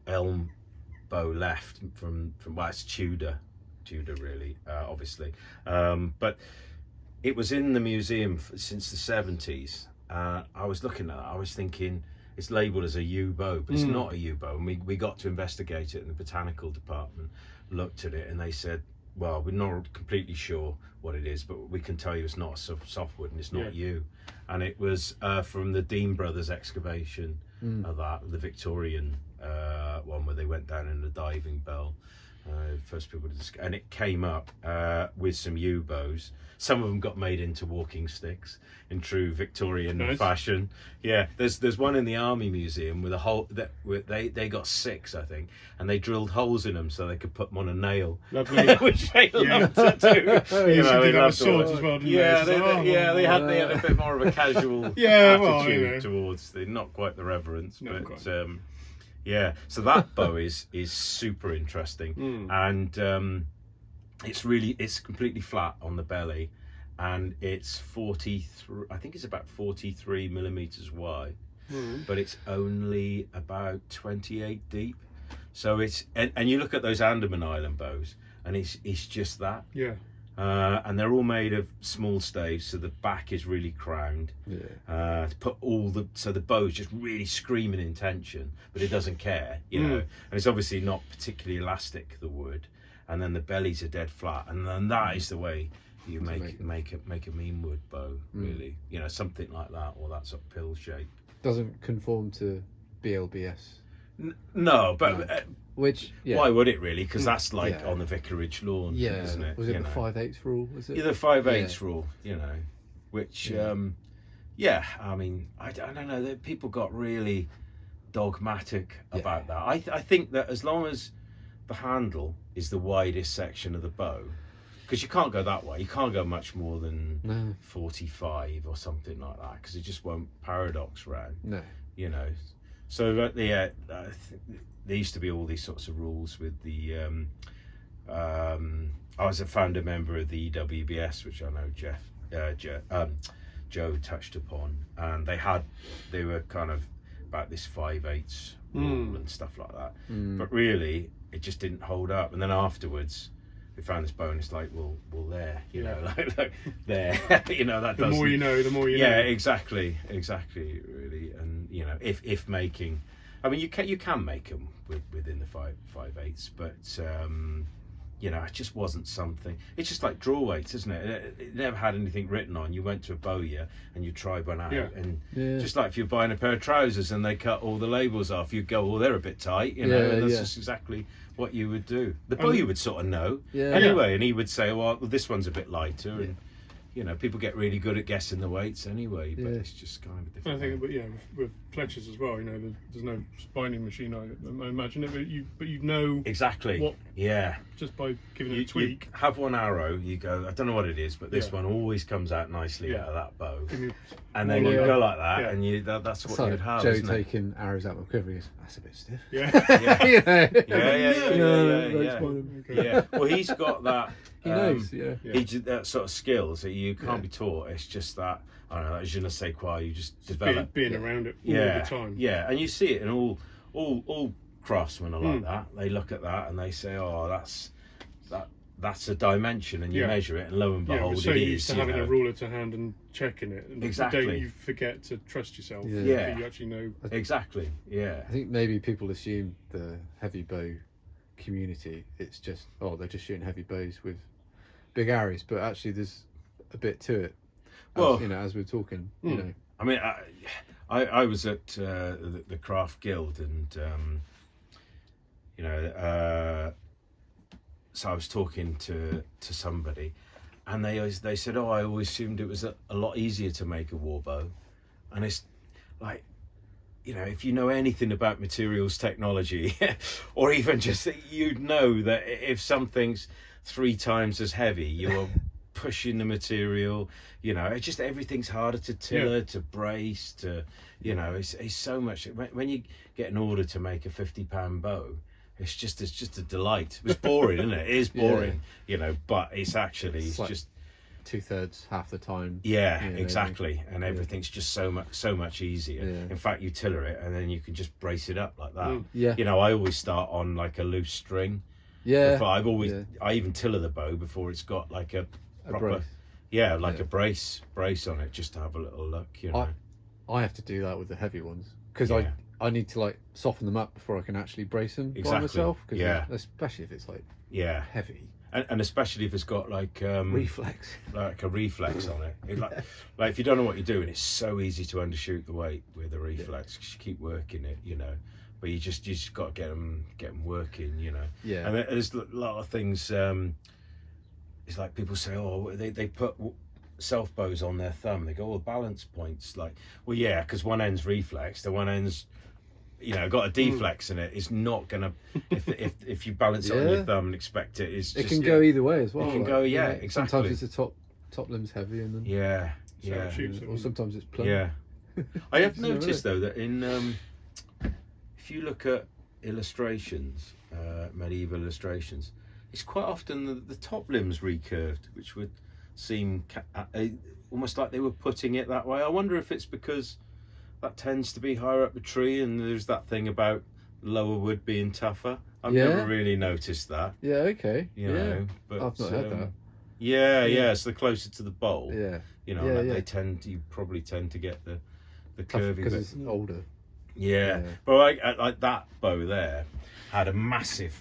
elm bow left from well, it's Tudor really, obviously. But it was in the museum since the 70s. I was looking at it, I was thinking, it's labelled as a yew bow, but it's not a yew bow. And we got to investigate it in the botanical department, looked at it, and they said, well, we're not completely sure what it is, but we can tell you it's not a softwood and it's not yew. And it was from the Dean brothers excavation of that, the Victorian one where they went down in the diving bell. First people to and it came up with some yew bows. Some of them got made into walking sticks in true Victorian fashion. Yeah, there's one in the Army Museum with a hole that they got 6, I think, and they drilled holes in them so they could put them on a nail. Lovely. Which they loved to do. You know, they loved swords as well, didn't they? They had a bit more of a casual attitude towards not quite the reverence, but. So that bow is super interesting, and it's completely flat on the belly, and it's 43. I think it's about 43 millimeters wide, but it's only about 28 deep. So it's and you look at those Andaman Island bows, and it's just that. And they're all made of small staves, so the back is really crowned. To put so the bow's just really screaming in tension, but it doesn't care, you know. And it's obviously not particularly elastic, the wood. And then the bellies are dead flat, and then that is the way you make a meanwood bow, really. You know, something like that, or that sort of pill shape. Doesn't conform to BLBS. No, but. Which why would it really? Because that's like on the vicarage lawn, isn't it? Was it the 5/8 rule? Was it? Yeah, the 5/8 rule. You know, which I mean, I don't know. People got really dogmatic about that. I think that as long as the handle is the widest section of the bow, because you can't go that way. You can't go much more than 45 or something like that, because it just won't paradox round. No, you know. So there used to be all these sorts of rules with the I was a founder member of the EWBS, which I know Joe touched upon, and they were kind of about this 5/8 rule and stuff like that. But really, it just didn't hold up. And then afterwards, we found this bow, and it's like, well, there, you know, like there, you know, that. The more you know, the more you know. Yeah, exactly, really. And you know, if making, I mean, you can make them within the 5/8, but you know, it just wasn't something. It's just like draw weights, isn't it? It never had anything written on. You went to a Bowyer and you tried one out, and just like if you're buying a pair of trousers and they cut all the labels off, you'd go, "Oh, they're a bit tight," you know. And that's just exactly what you would do. The Bowyer would sort of know anyway, and he would say, "Well, this one's a bit lighter," and you know, people get really good at guessing the weights anyway, but it's just kind of a different. I think, but with fletchers as well, you know, there's no spinding machine, I imagine it, but you know exactly what. Yeah, just by giving it a tweak. You have one arrow, you go, I don't know what it is, but this one always comes out nicely out of that bow, and then you go like that, and that's what you'd have. Joe taking arrows out of my quiver, that's a bit stiff. Yeah. Well, he's got that. He knows, that sort of skills that you can't be taught. It's just that, I don't know, that je ne sais quoi, you just develop. Being around it all the time. Yeah, and you see it in all craftsmen are like that. They look at that and they say, oh, that's a dimension, and you measure it, and lo and behold, so it is. Used to having a ruler to hand and checking it, and exactly. The day you forget to trust yourself, you actually know. Exactly. Yeah. I think maybe people assume the heavy bow community, it's just they're just shooting heavy bows with big arrows, but actually there's a bit to it. Well, you know, as we're talking, you know. I mean, I was at the Craft Guild, and you know, so I was talking to somebody, and they said, oh, I always assumed it was a lot easier to make a warbow, and it's like, you know, if you know anything about materials technology, or even just you'd know that if something's 3 times as heavy, you're pushing the material, you know, it's just everything's harder to tiller, to brace, to, you know, it's so much. When you get an order to make a £50 bow, it's just a delight. It's boring, isn't it? It is boring, you know, but it's actually it's like just 2/3 half the time. Yeah, exactly. And everything's just so much easier. In fact, you tiller it and then you can just brace it up like that. You know, I always start on like a loose string. I even tiller the bow before it's got like a proper a brace on it, just to have a little look, you know. I have to do that with the heavy ones, because I need to like soften them up before I can actually brace them by myself, especially if it's like heavy. And especially if it's got like reflex, like a reflex on it. Like if you don't know what you're doing, it's so easy to undershoot the weight with a reflex. You keep working it, you know. But you just got to get them working, you know. Yeah. And there's a lot of things. It's like people say, oh, they put self bows on their thumb. They go, oh, balance points. Like, well, yeah, because one end's reflex, the one end's, you know, got a deflex in it. It's not gonna if you balance it on your thumb and expect it. It can go either way as well. It can go, exactly. Sometimes it's the top limb's heavy, and then or sometimes it's plumb. Yeah. I have noticed though that in if you look at illustrations, medieval illustrations, it's quite often the top limb's recurved, which would seem almost like they were putting it that way. I wonder if it's because that tends to be higher up the tree, and there's that thing about lower wood being tougher. I've never really noticed that. Yeah, okay. You know, but I've not heard that. Yeah, so the closer to the bowl, you know, you probably tend to get the curvy because it's older. Yeah. But like that bow there had a massive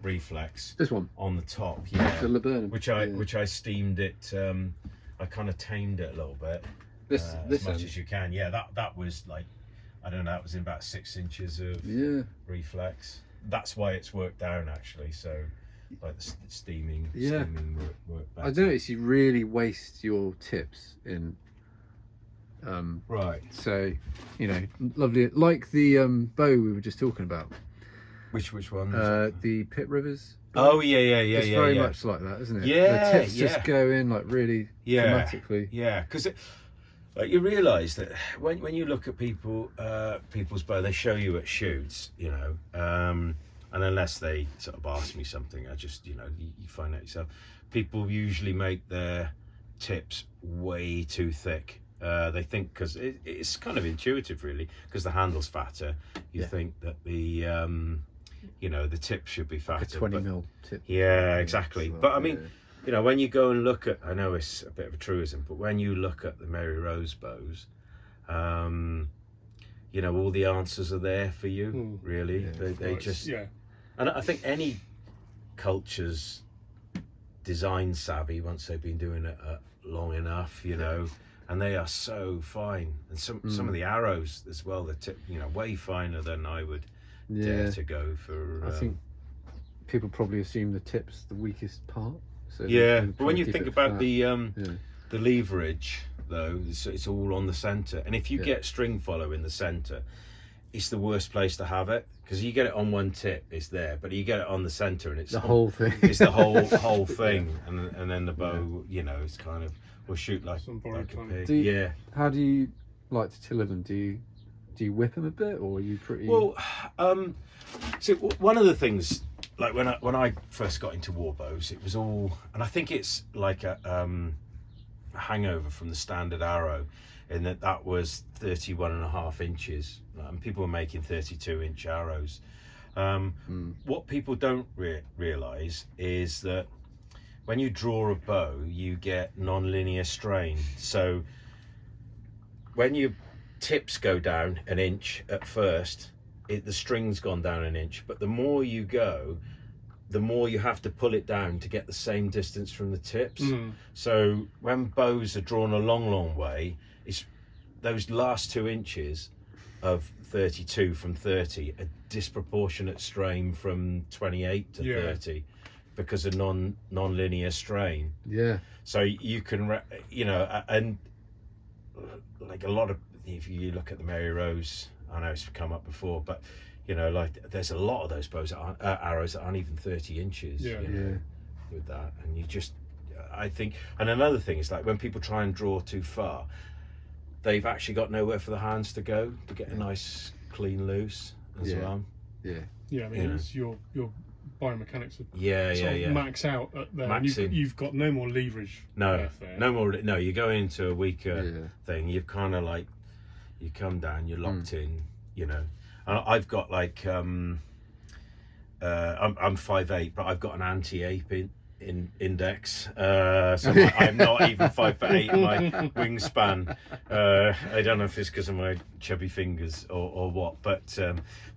reflex. This one on the top, the laburnum, which I steamed it. I kind of tamed it a little bit. This as much as you can. Yeah, that was like, I don't know, that was in about 6 inches of reflex. That's why it's worked down actually. So like the steaming worked better. I noticed you really waste your tips in. Right. So, you know, lovely, like the bow we were just talking about. Which one? The Pit Rivers. Oh yeah. It's very much like that, isn't it? Yeah. The tips just go in like really dramatically. Yeah, because like you realise that when you look at people's bow, they show you at shoots, you know, and unless they sort of ask me something, I just, you know, you find out yourself. People usually make their tips way too thick. They think, because it's kind of intuitive really, because the handle's fatter, you think that the the tip should be fatter. A 20mm tip. Yeah, exactly. But I mean, when you go and look at, I know it's a bit of a truism, but when you look at the Mary Rose bows, all the answers are there for you, really. They just, and I think any culture's design savvy once they've been doing it long enough, and they are so fine. And some of the arrows as well, the tip, way finer than I would dare to go for. I think people probably assume the tip's the weakest part. So but when you think about the leverage, though, it's all on the centre, and if you get string follow in the centre, it's the worst place to have it, because you get it on one tip, it's there, but you get it on the centre, and it's the whole thing. It's the whole thing, and then the bow, it's kind of will shoot like a pig. How do you like to tiller them? Do you whip them a bit, or are you pretty? Well, so one of the things, like when I first got into warbows, it was all, and I think it's like a hangover from the standard arrow, in that was 31.5 inches, and people were making 32-inch arrows. What people don't realise is that when you draw a bow, you get non-linear strain. So when your tips go down an inch at first, the string's gone down an inch, but the more you go, the more you have to pull it down to get the same distance from the tips. So when bows are drawn a long way, it's those last 2 inches of 32 from 30, a disproportionate strain from 28 to 30 because of non-linear strain. So you can, and like a lot of, if you look at the Mary Rose, I know it's come up before, but like there's a lot of those bows arrows that aren't even 30 inches with that, and you just, I think, and another thing is, like, when people try and draw too far, they've actually got nowhere for the hands to go to get a nice clean loose as well. I mean, it's your biomechanics max out at there. You've got no more leverage. No more. No, you go into a weaker thing. You've kind of like, you come down, you're locked in. I've got like I'm 5'8", but I've got an anti-ape index, so I'm not even 5'8" in my wingspan. I don't know if it's because of my chubby fingers or what, but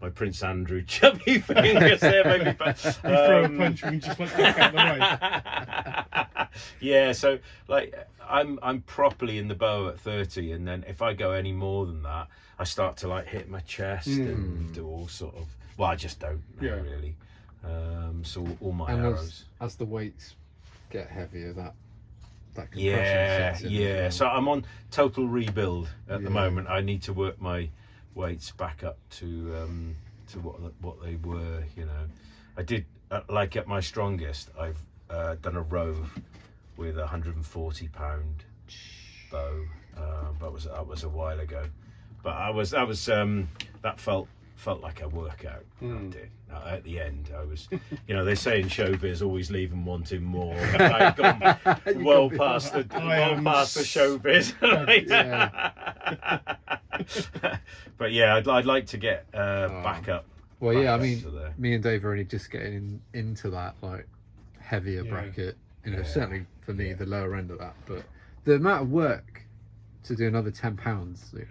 my Prince Andrew chubby fingers there maybe. But you throw a punch and you just like back out the way. So like I'm properly in the bow at 30, and then if I go any more than that, I start to like hit my chest and do all sort of, well, I just don't know really. So all my arrows, as the weights get heavier, that compression sets in. So I'm on total rebuild at the moment. I need to work my weights back up to what they were. I did like at my strongest, I've done a Rove with a 140-pound bow, but that was a while ago. But that felt like a workout. I did. At the end, I was, they say in showbiz, always leave them wanting more. I've gone well past the showbiz. But I'd like to get back up. Well, I mean, me and Dave are only just getting into that like heavier bracket. Certainly for me, the lower end of that. But the amount of work to do another £10, 10 pounds of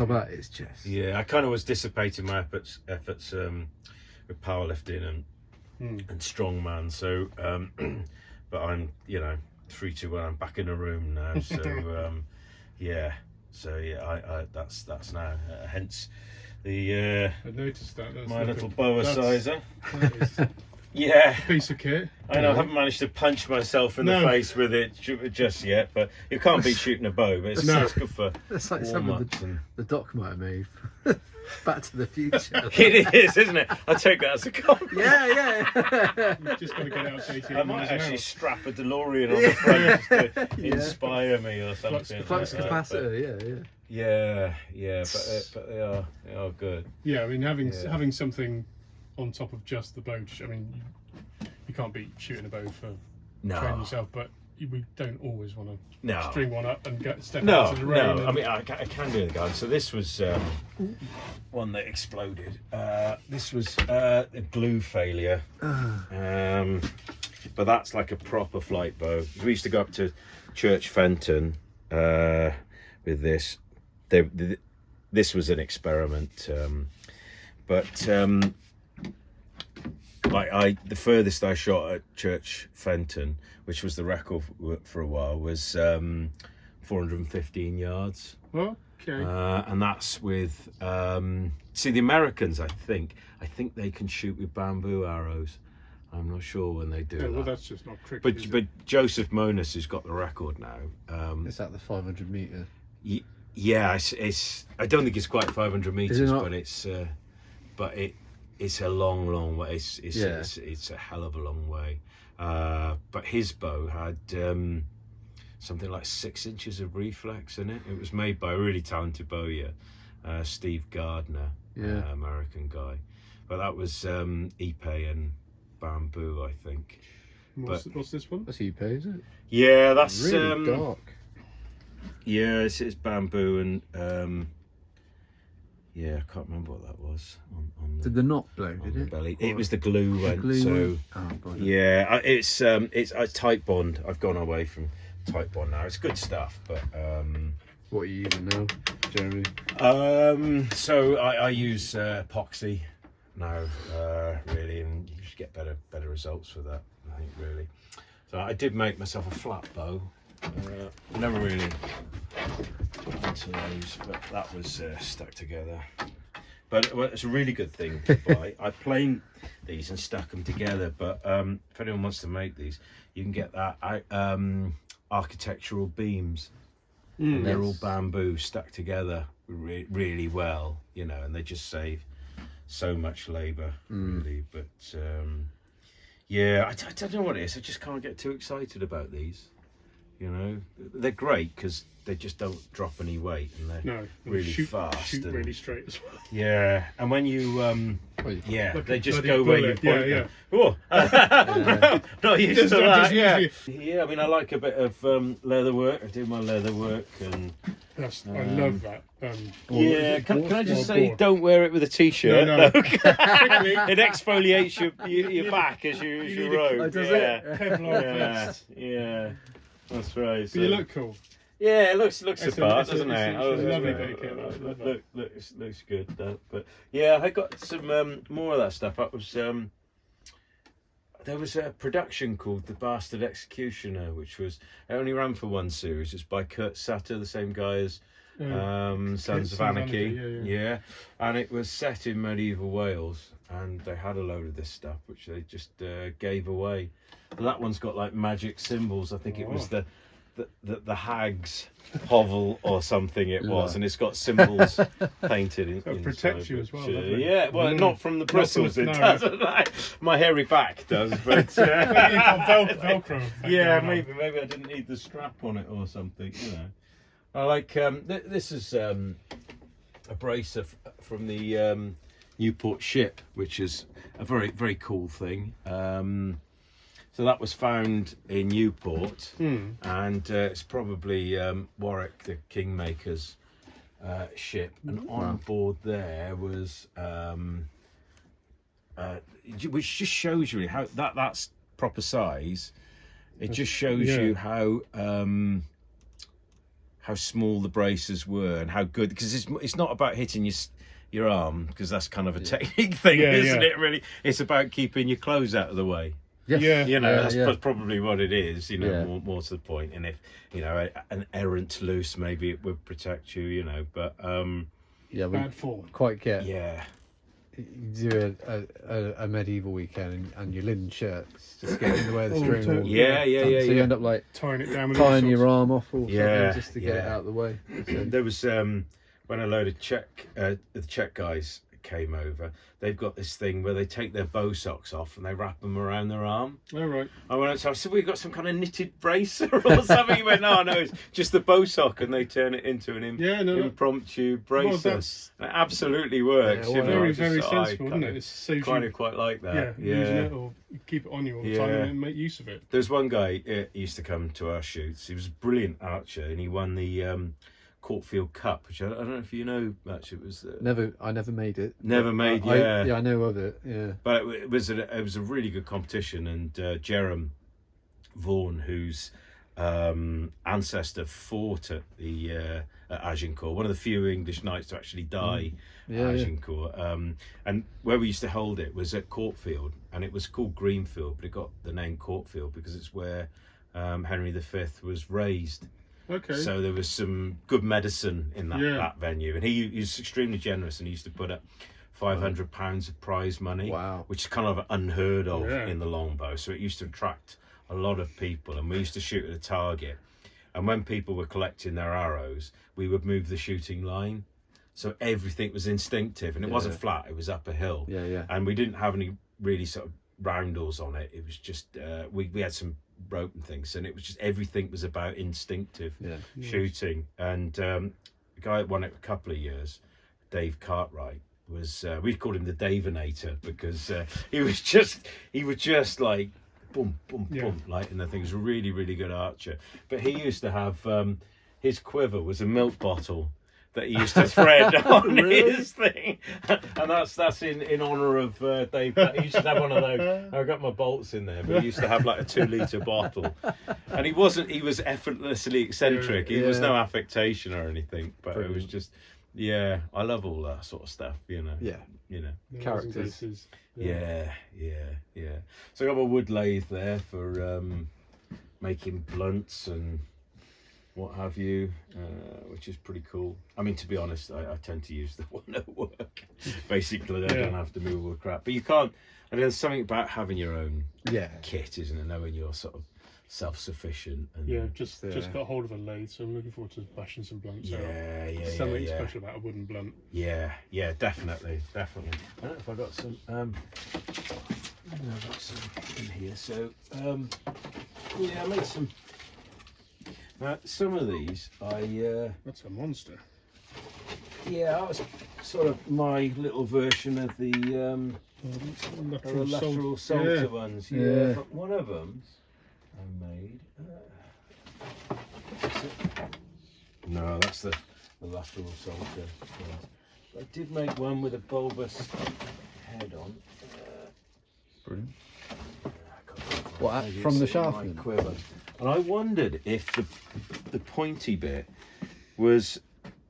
that, it's just I kind of was dissipating my efforts with powerlifting and strongman, so but I'm 3 to 1, I'm back in the room now, so I that's now hence the I noticed that my little boa sizer. Piece of kit. I know I haven't managed to punch myself in the face with it just yet, but you can't beat shooting a bow, but it's good for it's like something the Doc might have made. Back to the Future. It is, isn't it? I take that as a compliment. You've just got to get out to 18 I might actually strap a DeLorean on the front just to inspire me or something. Flux capacitor, but they are good. I mean, having something on top of just the bow. I mean, you can't beat shooting a bow for training yourself, but we don't always want to No. string one up and step No, into the rain. no. I mean, I can do the garden. So this was one that exploded. This was a glue failure. But that's like a proper flight bow. We used to go up to Church Fenton with this. This was an experiment. The furthest I shot at Church Fenton, which was the record for a while, was 415 yards. Okay. And that's with see, the Americans, I think they can shoot with bamboo arrows. I'm not sure when they do Yeah, that. well, that's just not cricket. But Joseph Monas has got the record now. Is that the 500 metre? Yeah, it's I don't think it's quite 500 meters, but it's a long way. It's a hell of a long way. But his bow had something like 6 inches of reflex in it. It was made by a really talented bowyer, Steve Gardner, American guy. But that was Ipe and bamboo, I think. What's this one? That's Ipe, is it? Yeah, that's really dark. Yeah, it's bamboo and yeah, I can't remember what that was on the, did the knot blow? Did the it? belly. It was the glue went. Glue so went? Oh, God. yeah, it's a tight bond. I've gone away from tight bond now. It's good stuff, but what are you using now, Jeremy? So I use epoxy now, really, and you should get better results with that, I think, really. So I did make myself a flat bow. Never really into those, but that was stuck together. But it's a really good thing to buy. I planed these and stuck them together, but if anyone wants to make these, you can get that architectural beams, and they're all bamboo stuck together really well, you know, and they just save so much labour, really. But yeah, I don't know what it is. I just can't get too excited about these. You know, they're great because they just don't drop any weight, and they're really fast. Shoot really straight as well. Yeah, and when you like they just bloody go where you bullet. point Yeah, them. Oh, not used to that. Usually. Yeah, I mean, I like a bit of leather work. I do my leather work, and I love that. yeah, can I just say, don't wear it with a t-shirt. No. It exfoliates your back as you row. Does yeah. it? Kevlar Yeah, vest. yeah, that's right. But you look cool. Yeah, it looks the It's part, a- doesn't it? it's a lovely bit of kit, I love that. Looks good. But yeah, I got some more of that stuff. That was there was a production called The Bastard Executioner, which was it only ran for one series. It's by Kurt Sutter, the same guy as Sons of Anarchy. Yeah, and it was set in medieval Wales, and they had a load of this stuff which they just gave away. And that one's got like magic symbols. I think it was the hag's hovel or something it was, and it's got symbols painted in. It protects you as well, doesn't it? Yeah, well, not from the bristles, it no. doesn't. My hairy back does, but Velcro. yeah, maybe I didn't need the strap on it or something, you know. I like this is a bracer from the Newport ship, which is a very cool thing. So that was found in Newport, and it's probably Warwick, the Kingmaker's ship. And on board there was, which just shows you how that's proper size. It just shows you how small the braces were and how good, because it's not about hitting your arm, because that's kind of a technique thing, isn't it? Really, it's about keeping your clothes out of the way. Yes. Yeah. You know, that's probably what it is, you know, more to the point. And if, you know, an errant loose, maybe it would protect you, you know, but yeah, we Bad form. quite get. yeah. You do a medieval weekend and your linen shirts just get in the way of the string. totally. Yeah. So you end up like Tying it down with all tying your sorts. arm off or something just to get it yeah. out of the way. So, There was when a load of the Czech guys came over, they've got this thing where they take their bow socks off and they wrap them around their arm. Oh, right. I said, we've got some kind of knitted bracer or something. He went, no, it's just the bow sock, and they turn it into an impromptu bracer. Well, it absolutely works. Yeah, very, very sensible, isn't it? It saves kind of quite like that. Yeah, using it or keep it on you all the time and make use of it. There's one guy he used to come to our shoots. He was a brilliant archer, and he won the Courtfield Cup, which I don't know if you know much. It was I never made it. Never made, I know of it. Yeah, but it was a really good competition, and Jerem Vaughan, whose ancestor fought at the at Agincourt, one of the few English knights to actually die at Agincourt. And where we used to hold it was at Courtfield, and it was called Greenfield, but it got the name Courtfield because it's where Henry V was raised. Okay. So there was some good medicine in that venue, and he was extremely generous, and he used to put up £500 of prize money, which is kind of unheard of in the longbow. So it used to attract a lot of people, and we used to shoot at a target. And when people were collecting their arrows, we would move the shooting line, so everything was instinctive, and it wasn't flat; it was up a hill. And we didn't have any really sort of roundels on it. It was just we had some rope and things, and it was just everything was about instinctive shooting. And the guy that won it a couple of years, Dave Cartwright, was we called him the Davinator because he would just like boom boom boom, like, and I think he was a really, really good archer. But he used to have his quiver was a milk bottle that he used to thread on his thing, and that's in honour of Dave. He used to have one of those. I got my bolts in there, but he used to have like a 2-litre bottle, and he was effortlessly eccentric. He was no affectation or anything, but brilliant. It was just, I love all that sort of stuff, you know. Characters. Yeah. So I got my wood lathe there for making blunts and what have you, which is pretty cool. I mean, to be honest, I tend to use the one at work. Basically, I don't have to move all the crap. But you can't. I mean, there's something about having your own kit, isn't it? Knowing you're sort of self-sufficient. And just got hold of a lathe, so I'm looking forward to bashing some blunts out. Something special about a wooden blunt. Yeah, definitely. I don't know if I got some. I've got some in here. So, I made some. Now, some of these, That's a monster. Yeah, that was sort of my little version of the lateral salter ones. Yeah, but one of them I made. No, that's the lateral salter. I did make one with a bulbous head on. Brilliant. What, from the shaft? Quiver. And I wondered if the pointy bit was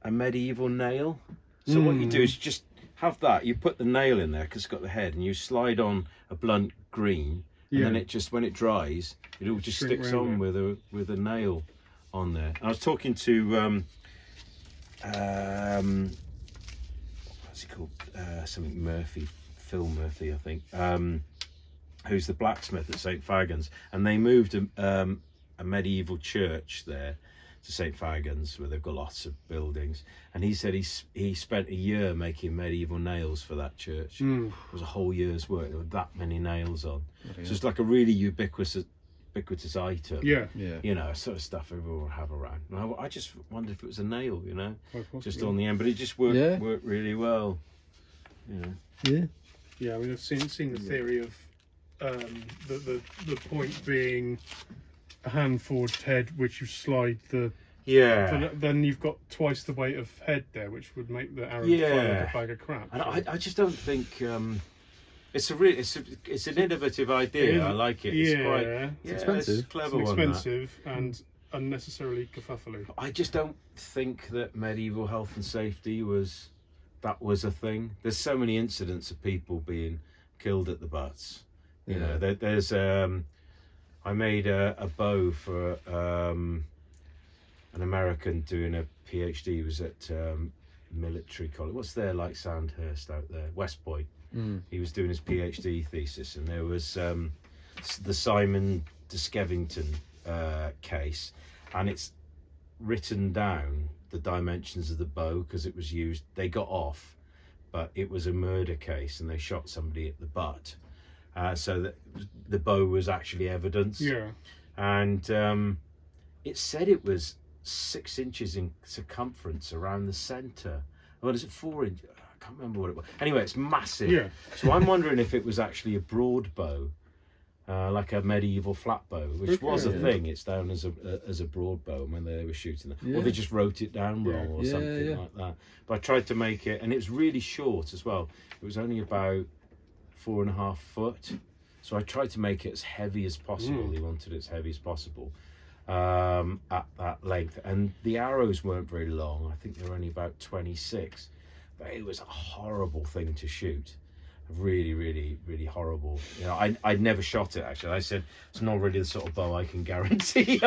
a medieval nail. So what you do is just have that. You put the nail in there because it's got the head, and you slide on a blunt green, and then it just, when it dries, it all just sticks on with a nail on there. I was talking to what's he called? Something Murphy, Phil Murphy, I think. Who's the blacksmith at St Fagans, and they moved a medieval church there to St Fagans, where they've got lots of buildings, and he said he spent a year making medieval nails for that church. It was a whole year's work. There were that many nails on. So it's like a really ubiquitous item. You know, sort of stuff everyone will have around. And I just wondered if it was a nail, you know, just on the end, but it just worked really well. Yeah, I mean, I've seen the theory of the point being a hand forged head, which you slide the then you've got twice the weight of head there, which would make the arrow fly like a bag of crap. And I just don't think it's an innovative idea. I like it. It's expensive. It's clever. It's expensive and unnecessarily kerfuffly. I just don't think that medieval health and safety was a thing. There's so many incidents of people being killed at the butts. You know, there's I made a bow for an American doing a PhD. He was at military college. What's there, like Sandhurst out there? West Point. He was doing his PhD thesis, and there was the Simon de Skevington case, and it's written down the dimensions of the bow because it was used. They got off, but it was a murder case and they shot somebody at the butt. So that the bow was actually evidence. Yeah. And it said it was 6 inches in circumference around the centre. Well, is it 4 inches? I can't remember what it was. Anyway, it's massive. Yeah. So I'm wondering if it was actually a broad bow, like a medieval flat bow, which was a thing. It's down as a broad bow when they were shooting it. Or they just wrote it down wrong or something like that. But I tried to make it, and it was really short as well. It was only about 4.5 foot. So I tried to make it as heavy as possible. He wanted it as heavy as possible at that length. And the arrows weren't very long. I think they were only about 26. But it was a horrible thing to shoot. Really, really, really horrible. You know, I'd never shot it actually. I said it's not really the sort of bow I can guarantee.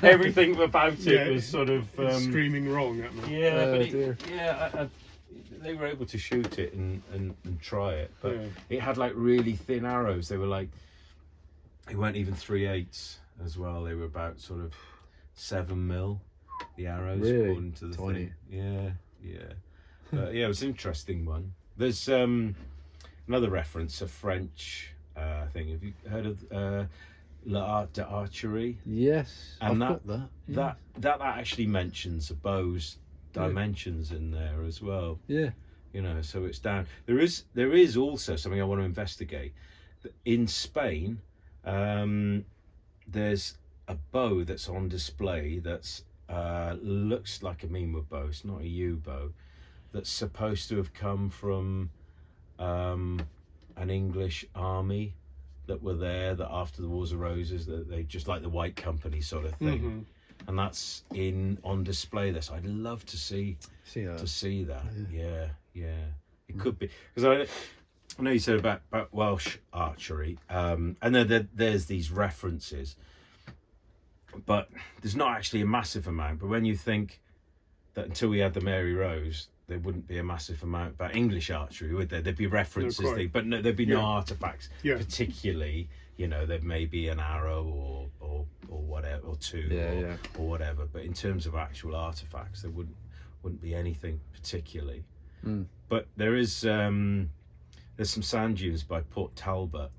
Everything about it was sort of screaming wrong at me. Yeah, they were able to shoot it and try it, but it had like really thin arrows. They weren't even 3/8 as well. They were about sort of 7 mil. The arrows according to the tiny thing. Yeah. It was an interesting one. There's another reference, a French thing. Have you heard of L'Art d'Archery? Yes, and I've got that. That actually mentions a bow's dimensions in there as well. Yeah. You know, so it's down. There is also something I want to investigate. In Spain, there's a bow that's on display that's looks like a meanwood bow. It's not a yew bow. That's supposed to have come from an English army that were there that after the Wars of Roses, that they just like the White Company sort of thing, and that's on display there. So I'd love to see that. Yeah. It could be, because I know you said about Welsh archery, and then there's these references, but there's not actually a massive amount. But when you think that until we had the Mary Rose, there wouldn't be a massive amount about English archery, would there? There'd be references, but no, there'd be no artifacts. Particularly, you know, there may be an arrow or whatever, or two, or whatever. But in terms of actual artifacts, there wouldn't be anything particularly. But there is there's some sand dunes by Port Talbot,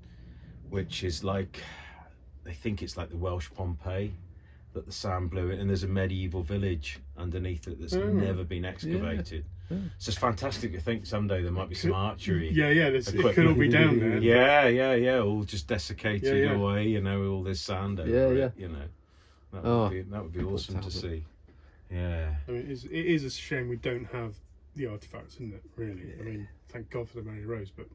which is like, they think it's like the Welsh Pompeii, that the sand blew it, and there's a medieval village underneath it that's never been excavated. So it's fantastic to think someday there might be some archery. It could all be down there. Yeah, all just desiccated away, you know, all this sand over it, you know. That would be awesome to see. Yeah. I mean, it is a shame we don't have the artifacts, isn't it, really? I mean, thank God for the Mary Rose, but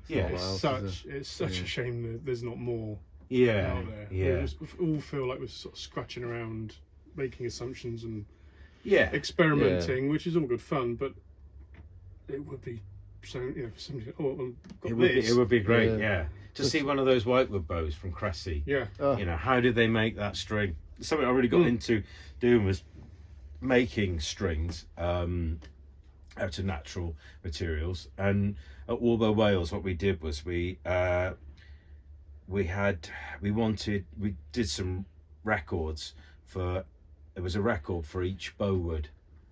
it's such a shame that there's not more out there. We just all feel like we're sort of scratching around, making assumptions and experimenting, which is all good fun, but it would be so, you know, somebody, it would be great, to see one of those Whitewood bows from Cressy. You know, how did they make that string? Something I really got into doing was making strings out of natural materials. And at Warbow Wales, what we did was we did some records for. There was a record for each bowwood,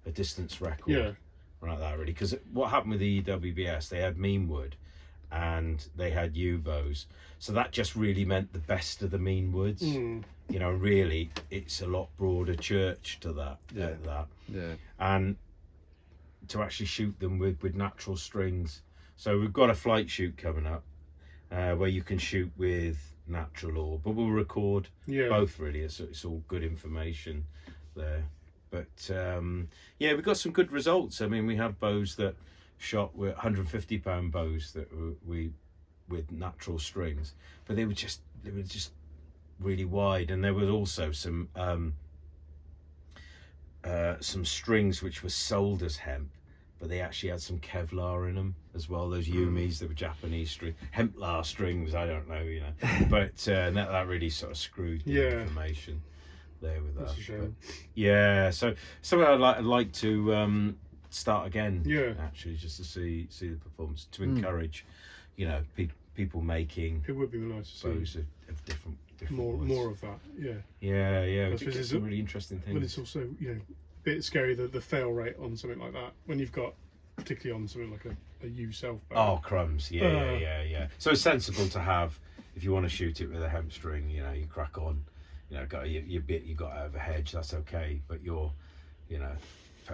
a distance record, like that, really. Because what happened with the EWBS, they had meanwood and they had yew bows, so that just really meant the best of the mean woods. You know, really, it's a lot broader church to that. And to actually shoot them with natural strings. So we've got a flight shoot coming up where you can shoot with natural ore, but we'll record both, really. It's all good information there. But we've got some good results. I mean, we have bows that shot with 150 pound bows that we with natural strings, but they were just really wide, and there was also some strings which were sold as hemp, but they actually had some Kevlar in them as well. Those Yumis, they were Japanese Hemplar strings, I don't know, you know. But that really sort of screwed the information there with that. That's a shame. But, so something I'd like to start again. Actually, just to see the performance, to encourage, you know, people making. It would be nice to bows see of different more of that. It's a really interesting thing. But it's also, you know, a bit scary the fail rate on something like that when you've got particularly on something like a U self bow. Oh, crumbs! Yeah. So it's sensible to have, if you want to shoot it with a hemp string, you know, you crack on, you know, got your bit you got out of a hedge, that's okay. But you're, you know,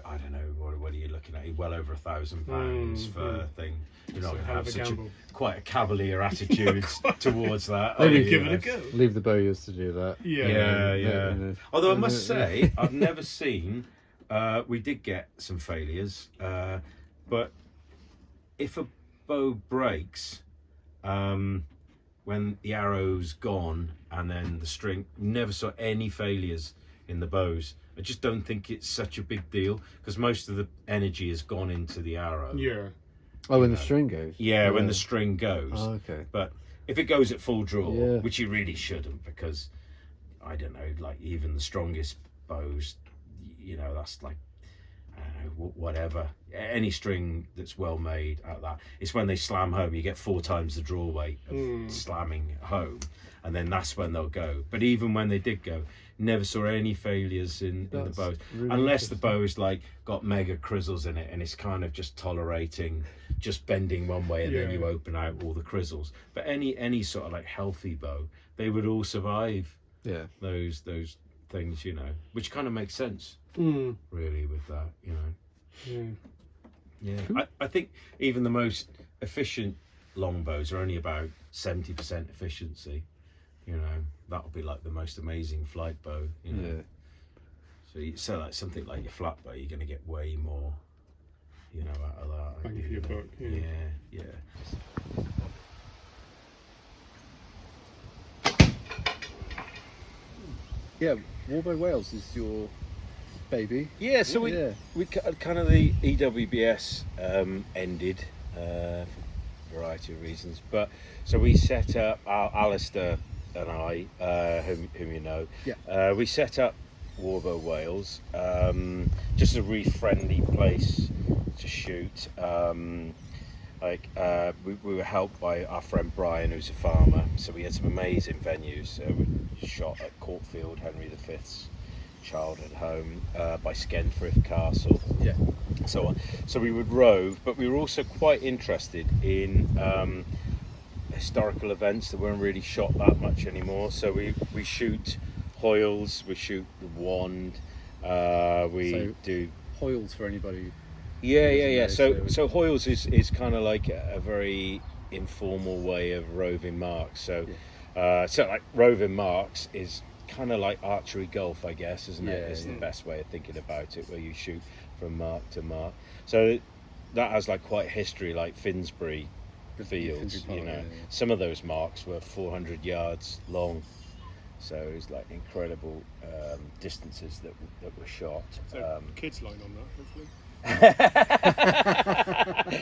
I don't know, what are you looking at? Well over £1,000 for a thing. You're not going to have such quite a cavalier attitude towards that. Maybe give it a go. Leave the Bowyers to do that. Yeah. Although I must say, I've never seen. We did get some failures, but if a bow breaks when the arrow's gone and then the string, never saw any failures in the bows. I just don't think it's such a big deal because most of the energy has gone into the arrow. Yeah. Oh, when the string goes? Yeah, when the string goes. Oh, okay. But if it goes at full draw, which you really shouldn't, because I don't know, like even the strongest bows, you know, that's like, I don't know, whatever. Any string that's well made at that, it's when they slam home, you get 4 times the draw weight of slamming home, and then that's when they'll go. But even when they did go, never saw any failures in the bows, really, unless the bow's like got mega crizzles in it and it's kind of just tolerating just bending one way and then you open out all the crizzles. But any sort of like healthy bow, they would all survive those things, you know, which kind of makes sense really with that, you know. I think even the most efficient longbows are only about 70% efficiency, you know. That'll be like the most amazing flight bow, you know. So like something like your flat bow, you're going to get way more, you know, out of that. Bang for your buck. Yeah, Warbow Wales is your baby. Yeah, so we kind of the EWBS ended for a variety of reasons, but so we set up Alistair and I, whom you know, we set up Warbow Wales, just a really friendly place to shoot. We were helped by our friend Brian, who's a farmer, so we had some amazing venues. We shot at Courtfield, Henry V's childhood home, by Skenfrith Castle, so on. So we would rove, but we were also quite interested in historical events that weren't really shot that much anymore. So we shoot Hoyles, we shoot the Wand, do Hoyles for anybody. So Hoyles is kind of like a very informal way of roving marks. So like roving marks is kind of like archery golf, I guess, isn't it? It's the best way of thinking about it, where you shoot from mark to mark. So that has like quite history, like Finsbury fields, you know. Some of those marks were 400 yards long, so it's like incredible distances that were shot. So kids line on that, hopefully.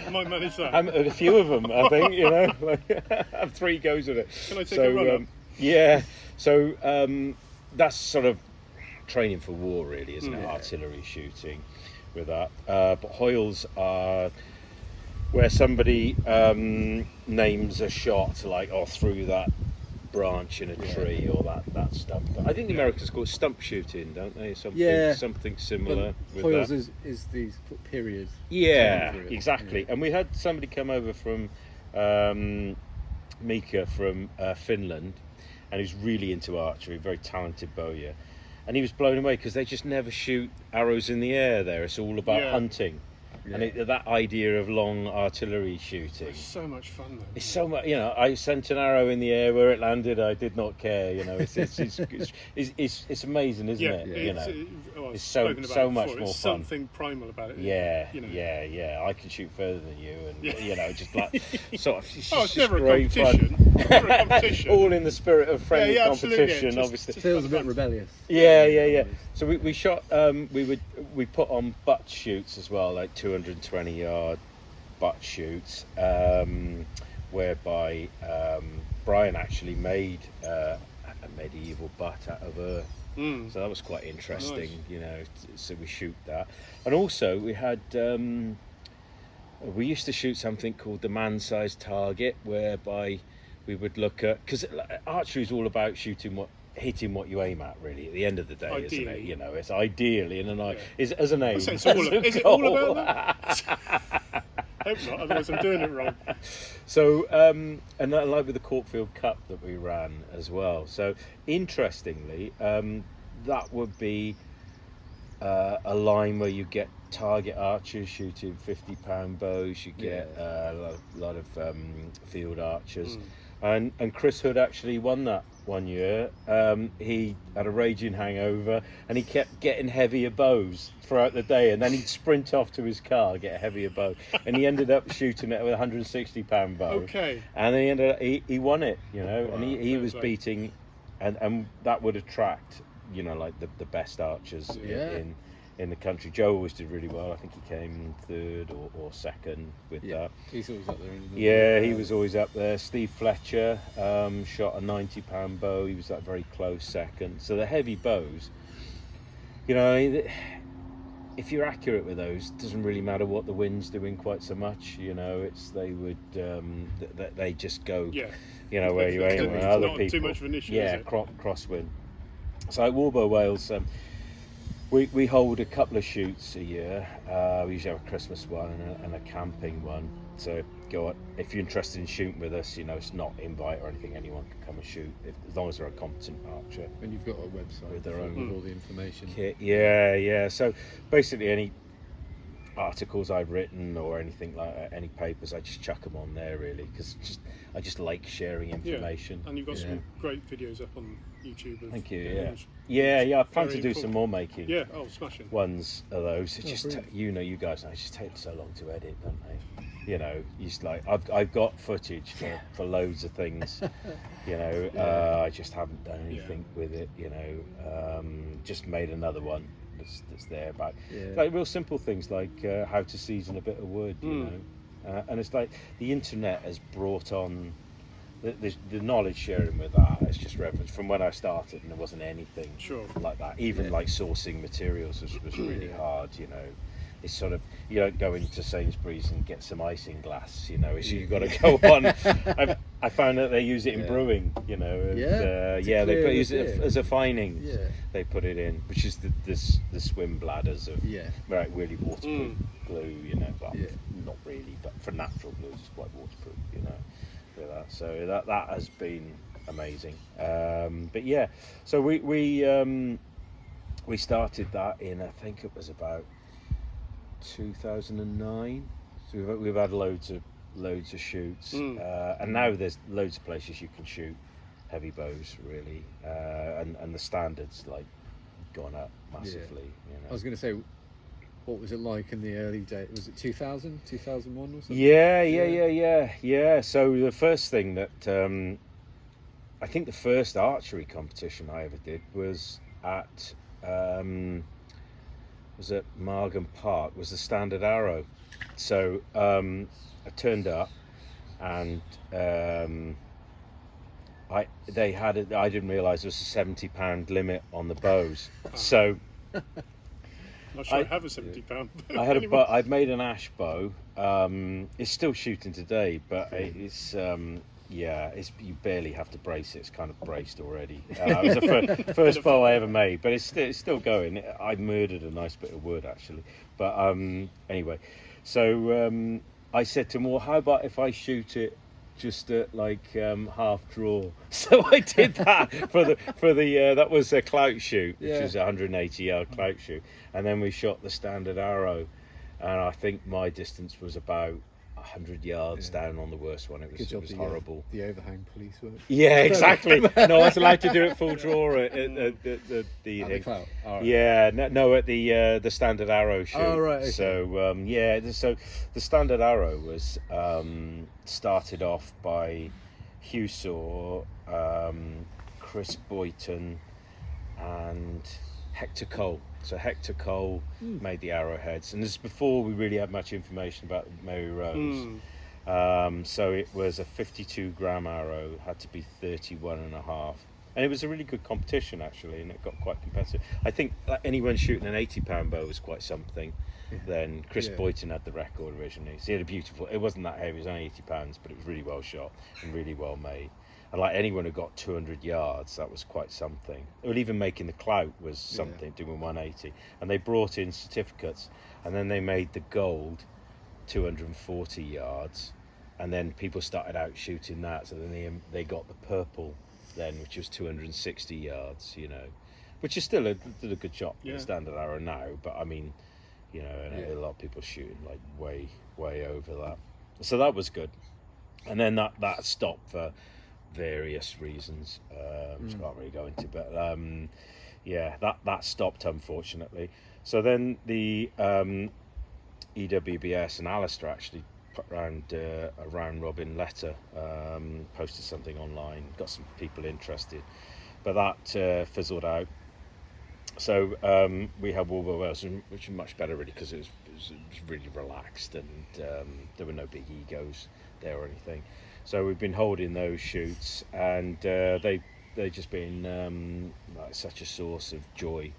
I might manage that. A few of them, I think, you know. I have 3 goes at it. Can I take a run up? Yeah, so that's sort of training for war, really, isn't it? Artillery shooting with that. But Hoyles are where somebody names a shot, like, through that branch in a tree or that stuff. But I think the Americans call it stump shooting, don't they? Something similar. But with Hoyles is the period. Yeah, exactly. And we had somebody come over from Mika from Finland, and he's really into archery, very talented bowyer, and he was blown away because they just never shoot arrows in the air there. It's all about hunting. And that idea of long artillery shooting. It's so much fun, though. It's so much, you know. I sent an arrow in the air, where it landed, I did not care. You know, it's amazing, isn't it? You know, it's so much more fun. Something primal about it. Yeah. I can shoot further than you, and you know, just like sort of. It's never a competition. All in the spirit of friendly competition, obviously. It feels a bit rebellious. Yeah. So we shot. We put on butt shoots as well, like 220-yard butt shoots, whereby Brian actually made a medieval butt out of earth. So that was quite interesting, you know. So we shoot that, and also we had we used to shoot something called the man-sized target, whereby we would look at, because archery is all about hitting what you aim at, really, at the end of the day. Ideally. Isn't it? You know, it's ideally in an eye. Is as an aim. Is it all about that? Hope not, otherwise I'm doing it wrong. So, and like with the Courtfield Cup that we ran as well. So, interestingly, that would be a line where you get target archers shooting 50-pound bows. You get a lot of field archers. And Chris Hood actually won that one year. He had a raging hangover and he kept getting heavier bows throughout the day, and then he'd sprint off to his car, get a heavier bow, and he ended up shooting it with a 160-pound bow. Okay. And then he won it, you know. Wow, and he was right. beating, and that would attract, you know, like the best archers in the country. Joe always did really well. I think he came third or second with that. He's always up there. Yeah, he was always up there. Steve Fletcher shot a 90-pound bow. He was that very close second. So the heavy bows, you know, if you're accurate with those, it doesn't really matter what the wind's doing quite so much. You know, they they just go, you know, where you aim. It's Other not people, too much of an issue, yeah, is it? crosswind. So at Warbow Wales, we hold a couple of shoots a year. We usually have a Christmas one and a camping one. So go on, if you're interested in shooting with us, you know, it's not invite or anything. Anyone can come and shoot, as long as they're a competent archer. And you've got a website with their own with all the information. Kit. Yeah. So basically, any articles I've written or anything like that, any papers, I just chuck them on there really, because I just like sharing information. And you've got some great videos up on YouTube. Thank you. I plan to do some more making. Yeah, smashing ones of those. It just you know, you guys know, it just takes so long to edit, don't they? You know, just like I've got footage for loads of things. You know, I just haven't done anything with it. You know, just made another one that's there about like real simple things like how to season a bit of wood. You know, and it's like the internet has brought on the knowledge sharing with that. It's just reference from when I started, and there wasn't anything like that. Even like sourcing materials was really hard. You know, it's sort of, you don't go into Sainsbury's and get some isinglass. You know, it's you've got to go on. I found that they use it in brewing. You know, and, they use it as a fining. Yeah. They put it in, which is the swim bladders of really waterproof glue. You know, but not really, but for natural glue, it's quite waterproof. You know. That. So that has been amazing. But yeah, so we started that in, I think it was about 2009. So we've had loads of shoots, and now there's loads of places you can shoot heavy bows really, and the standards like gone up massively. You know? I was going to say, what was it like in the early days? Was it 2000, 2001 or something? Yeah. So the first thing that I think the first archery competition I ever did was at Margam Park, was the Standard Arrow. So I turned up and I didn't realise there was a £70 limit on the bows. So not sure I have a £70 bow. I had a bow. I'd made an ash bow. It's still shooting today, but it's you barely have to brace it. It's kind of braced already. It was the first bow I ever made, but it's still going. I murdered a nice bit of wood actually. But anyway, so I said to him, well, how about if I shoot it just at like half draw? So I did that for the that was a clout shoot, which is a 180-yard clout shoot, and then we shot the Standard Arrow, and I think my distance was about 100 yards down on the worst one. It was horrible. The overhang police work. Yeah, exactly. No, I was allowed to do it full draw at the clout. Right. Yeah, no, at the Standard Arrow shoot. Oh right. Okay. So so the Standard Arrow was started off by Hugh Saw, Chris Boyton, and Hector Cole. So Hector Cole made the arrowheads, and this is before we really had much information about Mary Rose. So it was a 52-gram arrow, had to be 31.5, and it was a really good competition actually, and it got quite competitive. I think anyone shooting an 80-pound bow was quite something. Then Chris Boyton had the record originally. So he had a beautiful. It wasn't that heavy; it was only 80 pounds, but it was really well shot and really well made. And like anyone who got 200 yards, that was quite something. Well, even making the clout was something, doing 180. And they brought in certificates, and then they made the gold 240 yards, and then people started out shooting that, so then they got the purple then, which was 260 yards, you know, which is still a good shot for the standard arrow now, but I mean, you know, a lot of people shooting like way over that, so that was good. And then that stopped for various reasons, which I can't really go into, but that stopped, unfortunately. So then the EWBS and Alistair actually put around a round robin letter, posted something online, got some people interested, but that fizzled out. So we had Warbow Wales, which was much better really, because it was really relaxed, and there were no big egos there or anything. So we've been holding those shoots, and they've just been like such a source of joy,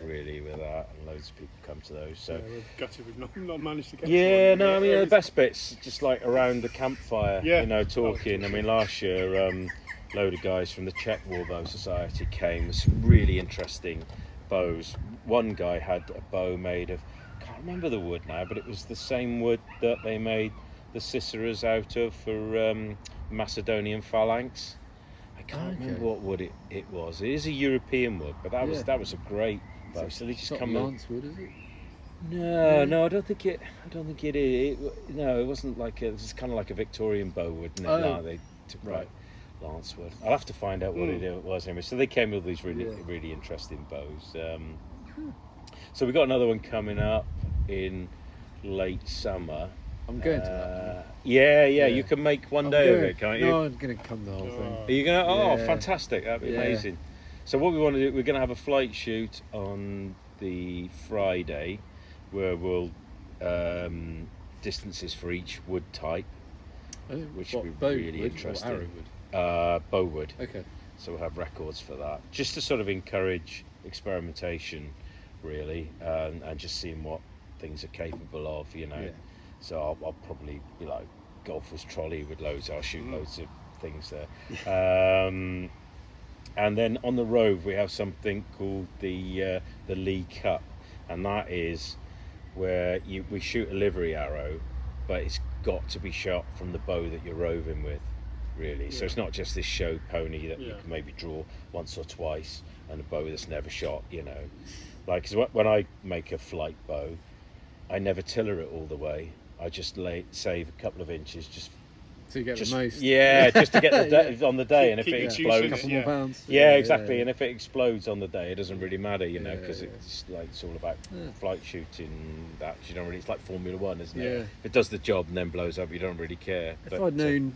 really, with that, and loads of people come to those. So we're gutted we've not managed to get to one. I mean, the best bits just like around the campfire, you know, talking. I mean, last year load of guys from the Czech Warbow Society came with some really interesting bows. One guy had a bow made of, I can't remember the wood now, but it was the same wood that they made the Ciceras out of for Macedonian phalanx. I can't remember what wood it was. It is a European wood, but that was a great bow. So they just come lance wood, is it? No, I don't think it is. No, it wasn't like it was kind of like a Victorian bow wood. No, they took lance wood. I'll have to find out what it was anyway. So they came with these really interesting bows. So we got another one coming up in late summer. I'm going to that. Yeah, you can make one day of it, can't you? No, I'm going to come the whole thing. Are you going to? Oh, fantastic. That'd be amazing. So what we want to do, we're going to have a flight shoot on the Friday, where we'll distances for each wood type, which will be really interesting. Bowwood. Okay. So we'll have records for that, just to sort of encourage experimentation, really, and just seeing what things are capable of, you know. Yeah. So I'll probably be like golfer's trolley with loads. I'll shoot loads of things there. And then on the Rove we have something called the Lee Cup, and that is where we shoot a livery arrow, but it's got to be shot from the bow that you're roving with, really. So it's not just this show pony that you can maybe draw once or twice, and a bow that's never shot, you know. Like, 'cause when I make a flight bow, I never tiller it all the way. I just save a couple of inches just so you get the most. Yeah, just to get the on the day, and if it explodes, a couple more pounds. Yeah, exactly. And if it explodes on the day, it doesn't really matter, you know, because it's like it's all about flight shooting. That you don't really. It's like Formula One, isn't it? Yeah. If it does the job and then blows up, you don't really care. If I'd known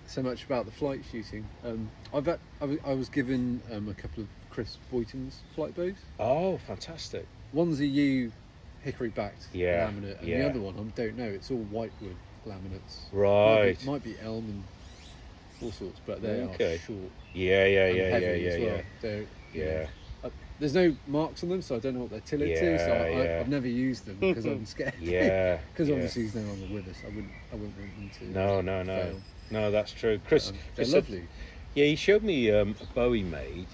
so much about the flight shooting, I was given a couple of Chris Boyton's flight bows. Oh, fantastic! One's a U hickory backed laminate, and the other one I don't know. It's all Whitewood laminates. Right. Might be elm and all sorts, but they are short. Yeah. There's no marks on them, so I don't know what they're tillered to. So I've never used them because I'm scared. Because obviously he's no longer with us. I wouldn't want them to. No. No, that's true. Chris, they're lovely. Yeah, he showed me a bow he made.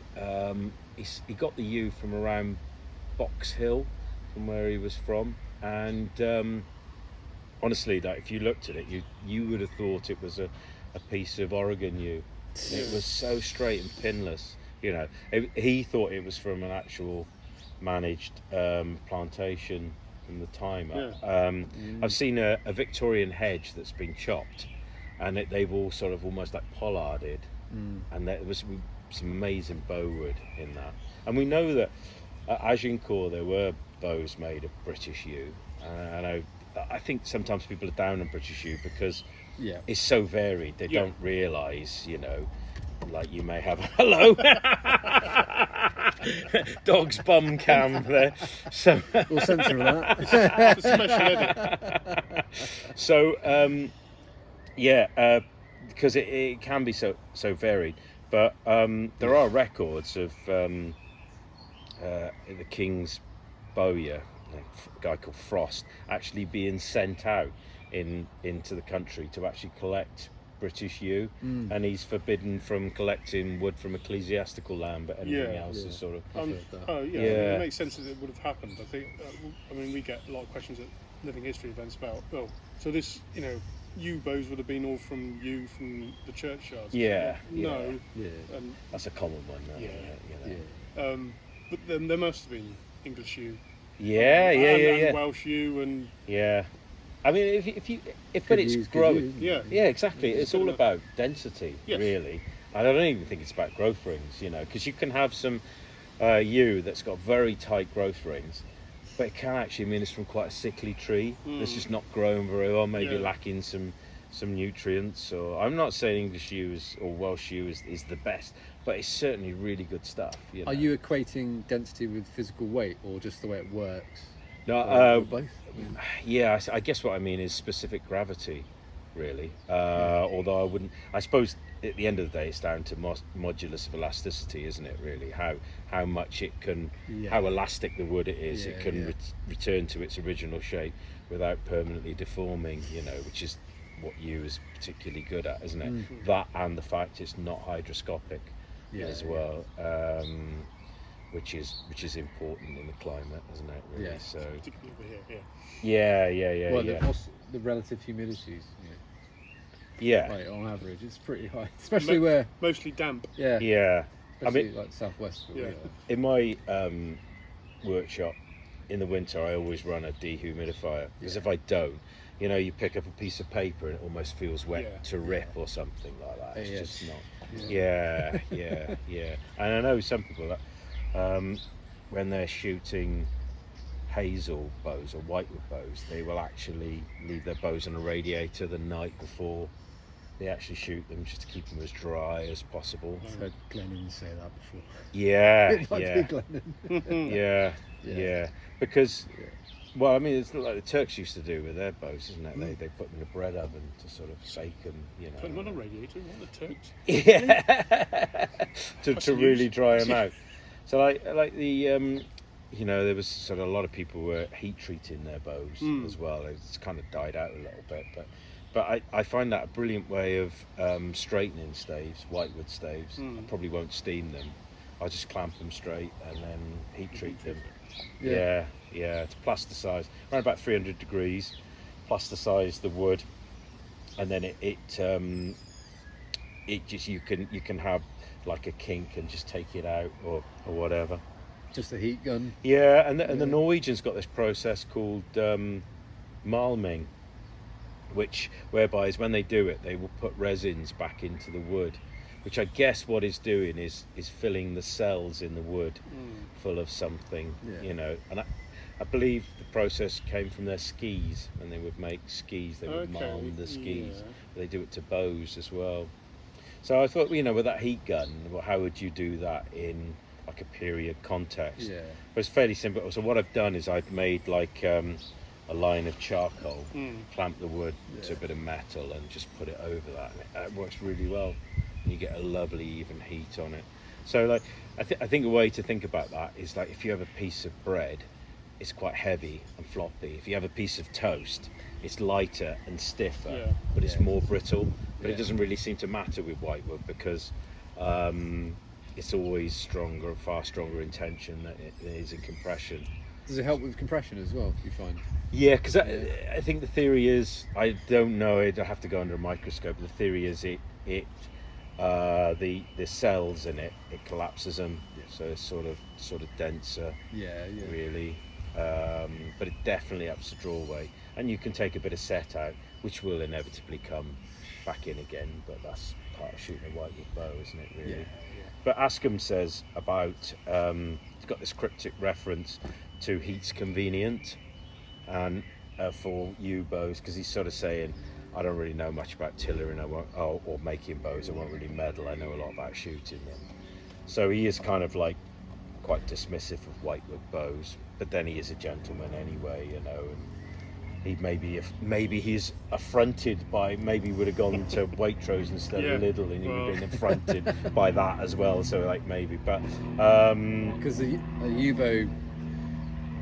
He got the U from around Box Hill, from where he was from, and honestly, like, if you looked at it, you would have thought it was a piece of Oregon yew. It was so straight and pinless, you know. He thought it was from an actual managed plantation from the timer. I've seen a Victorian hedge that's been chopped, and they've all sort of almost like pollarded, and there was some amazing bowwood in that. And we know that at Agincourt there were bows made of British yew. I think sometimes people are down on British yew because it's so varied. They don't realise, you know, like you may have hello dog's bum cam there. So we'll censor that. Special edit. So because it can be so varied, but there are records of the King's Bowyer, a guy called Frost, actually being sent out into the country to actually collect British yew, and he's forbidden from collecting wood from ecclesiastical land, but anything else is sort of. It makes sense that it would have happened. I think. I mean, we get a lot of questions living history events about, oh, so this, you bows would have been all from the churchyards. Yeah. No. Yeah. That's a common one. Yeah. But then there must have been English yew. Yeah. Welsh yew and. Yeah. I mean, when it's growing. Yeah. Yeah, exactly. It's all about density, yes. really. And I don't even think it's about growth rings, because you can have some yew that's got very tight growth rings, but it can actually mean it's from quite a sickly tree that's just not growing very well, maybe lacking some nutrients. So I'm not saying English yew or Welsh yew is the best, but it's certainly really good stuff. Are you equating density with physical weight or just the way it works? No, or both? Yeah, I guess what I mean is specific gravity, really. Although I wouldn't. I suppose at the end of the day, it's down to modulus of elasticity, isn't it? Really, how much it can, how elastic the wood it is. It can return to its original shape without permanently deforming. Which is what yew is particularly good at, isn't it? Mm-hmm. That and the fact it's not hydroscopic as well. Which is important in the climate, isn't it? Really? Yeah. So. Particularly over here, Well, what's the relative humidities? Yeah. Like on average, it's pretty high, especially where mostly damp. Yeah. Especially like southwest. In my workshop in the winter, I always run a dehumidifier because if I don't, you pick up a piece of paper and it almost feels wet to rip or something like that. It's just not. Yeah. And I know some people that. When they're shooting Hazel bows or Whitewood bows, they will actually leave their bows on a radiator the night before they actually shoot them, just to keep them as dry as possible. I've heard Glennon say that before. Yeah. Because, well, I mean, it's like the Turks used to do with their bows, isn't it? They put them in a bread oven to sort of bake them, Put them on a radiator, what the Turks? Yeah, to really dry them out. So like the there was sort of a lot of people were heat treating their bows as well. It's kind of died out a little bit, but I find that a brilliant way of straightening staves, Whitewood staves. I probably won't steam them. I'll just clamp them straight and then heat treat them. Yeah. To plasticize around about 300 degrees. Plasticize the wood, and then it just you can have like a kink and just take it out or whatever. Just a heat gun. Yeah, and the Norwegians got this process called malming, whereby is when they do it, they will put resins back into the wood, which I guess what it's doing is filling the cells in the wood full of something, And I believe the process came from their skis. When they would make skis, they would malm the skis. They do it to bows as well. So I thought, with that heat gun, well, how would you do that in like a period context? Yeah. But it's fairly simple. So what I've done is I've made like a line of charcoal, clamp the wood to a bit of metal and just put it over that. And it works really well. And you get a lovely even heat on it. So like, I think a way to think about that is like if you have a piece of bread, it's quite heavy and floppy. If you have a piece of toast, it's lighter and stiffer, but it's more brittle. But it doesn't really seem to matter with Whitewood because it's always stronger, far stronger in tension than it is in compression. Does it help with compression as well, do you find? Yeah, because I think the theory is, I don't know it, I have to go under a microscope, but the theory is the cells in it collapses them, so it's sort of denser, really. But it definitely helps the draw weight, and you can take a bit of set out, which will inevitably come back in again, but that's part of shooting a Whitewood bow, isn't it, really? But Ascom says about it's got this cryptic reference to heat's convenient, and for yew bows, because he's sort of saying, I don't really know much about tillering or making bows, I won't really meddle, I know a lot about shooting them. So he is kind of like quite dismissive of Whitewood bows, but then he is a gentleman anyway, and he maybe he's affronted by, maybe would have gone to Waitrose instead of Lidl, and he would have been affronted by that as well, so like maybe, but because a U-bow,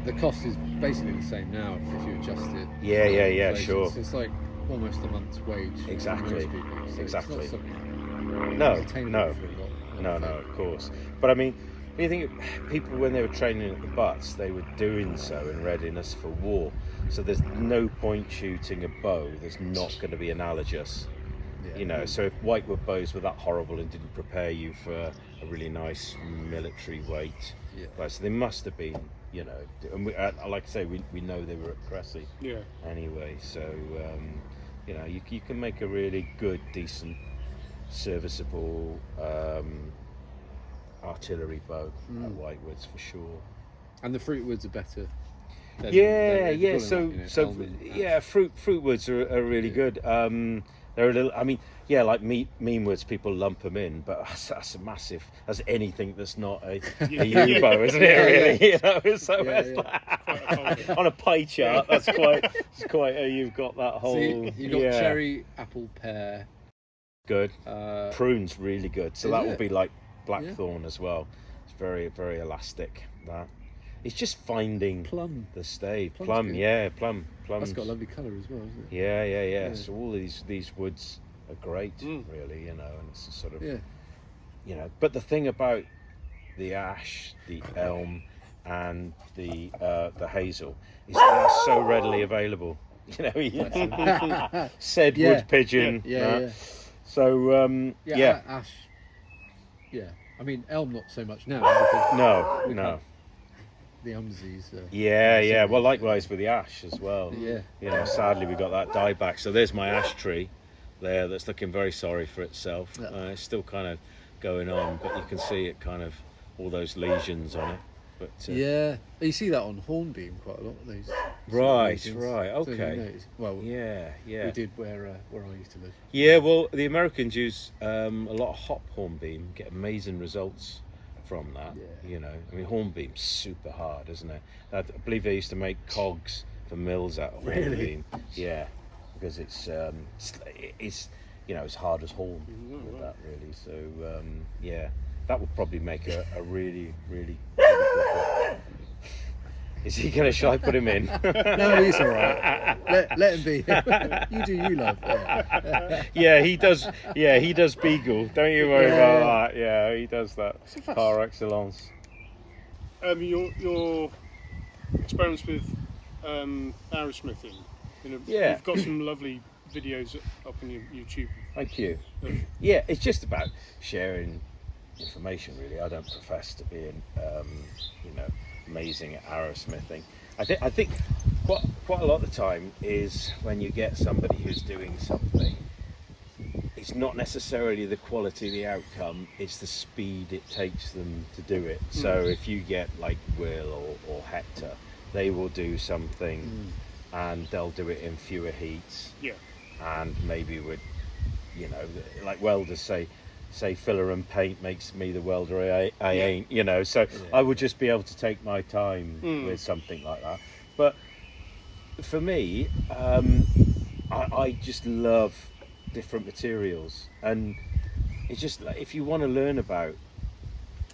the cost is basically the same now if you adjust it. Yeah, sure. So it's like almost a month's wage exactly for most people. So exactly it's not no, attainable for a lot of course, but I mean, You think people, when they were training at the butts, they were doing so in readiness for war. So there's no point shooting a bow that's not going to be analogous. Yeah. You know, so if Whitewood bows were that horrible and didn't prepare you for a really nice military weight, right, so they must have been, you know, and we, like I say, we know they were at Cressy. Yeah. Anyway, so you know, you can make a really good, decent, serviceable artillery bow at Whitewoods for sure. And the fruitwoods are better. Fruitwoods are really good. They're a little, I mean, yeah, like meanwoods, people lump them in, but that's a massive, that's anything that's not a U-bow, isn't it, really? You know, so it's like, on a pie chart, that's quite you've got that whole... So you've got cherry, apple, pear. Good. Prune's really good, so that will be like blackthorn as well. It's very, very elastic, that. It's just finding plum. The stave. Plum's Plum, good. Yeah, plum. That's got a lovely colour as well, isn't it? Yeah. So all these woods are great, really, you know, and it's a sort of, you know. But the thing about the ash, the elm, and the hazel is they're so readily available. You know, said wood pigeon. So ash. Yeah, I mean elm not so much now. Because no. The disease. Well, likewise with the ash as well. You know, sadly we got that dieback. So there's my ash tree there that's looking very sorry for itself. It's still kind of going on, but you can see it kind of all those lesions on it. But you see that on hornbeam quite a lot. Those right, So okay. well, we did where I used to live. Yeah, well, the Americans use a lot of hop hornbeam, get amazing results from that. You know, I mean, hornbeam's super hard, isn't it? I believe they used to make cogs for mills out of hornbeam. Because it's you know, as hard as horn with that, really. So that would probably make a really really good. Is he gonna? Shall I put him in? No, he's all right. Let him be. You do you, love. He does. Yeah, he does beagle. Don't you worry about that. Yeah, he does that par excellence. Your experiments with arrowsmithing. You know, you've got some lovely videos up on your YouTube. Thank you. Yeah, it's just about sharing information, really. I don't profess to be you know, amazing at arrowsmithing. I think quite a lot of the time is when you get somebody who's doing something, it's not necessarily the quality of the outcome, it's the speed it takes them to do it. So if you get like Will or Hector, they will do something and they'll do it in fewer heats. And maybe with, you know, like welders say filler and paint makes me the welder I ain't, you know, so I would just be able to take my time with something like that. But for me, I just love different materials, and it's just like, if you want to learn about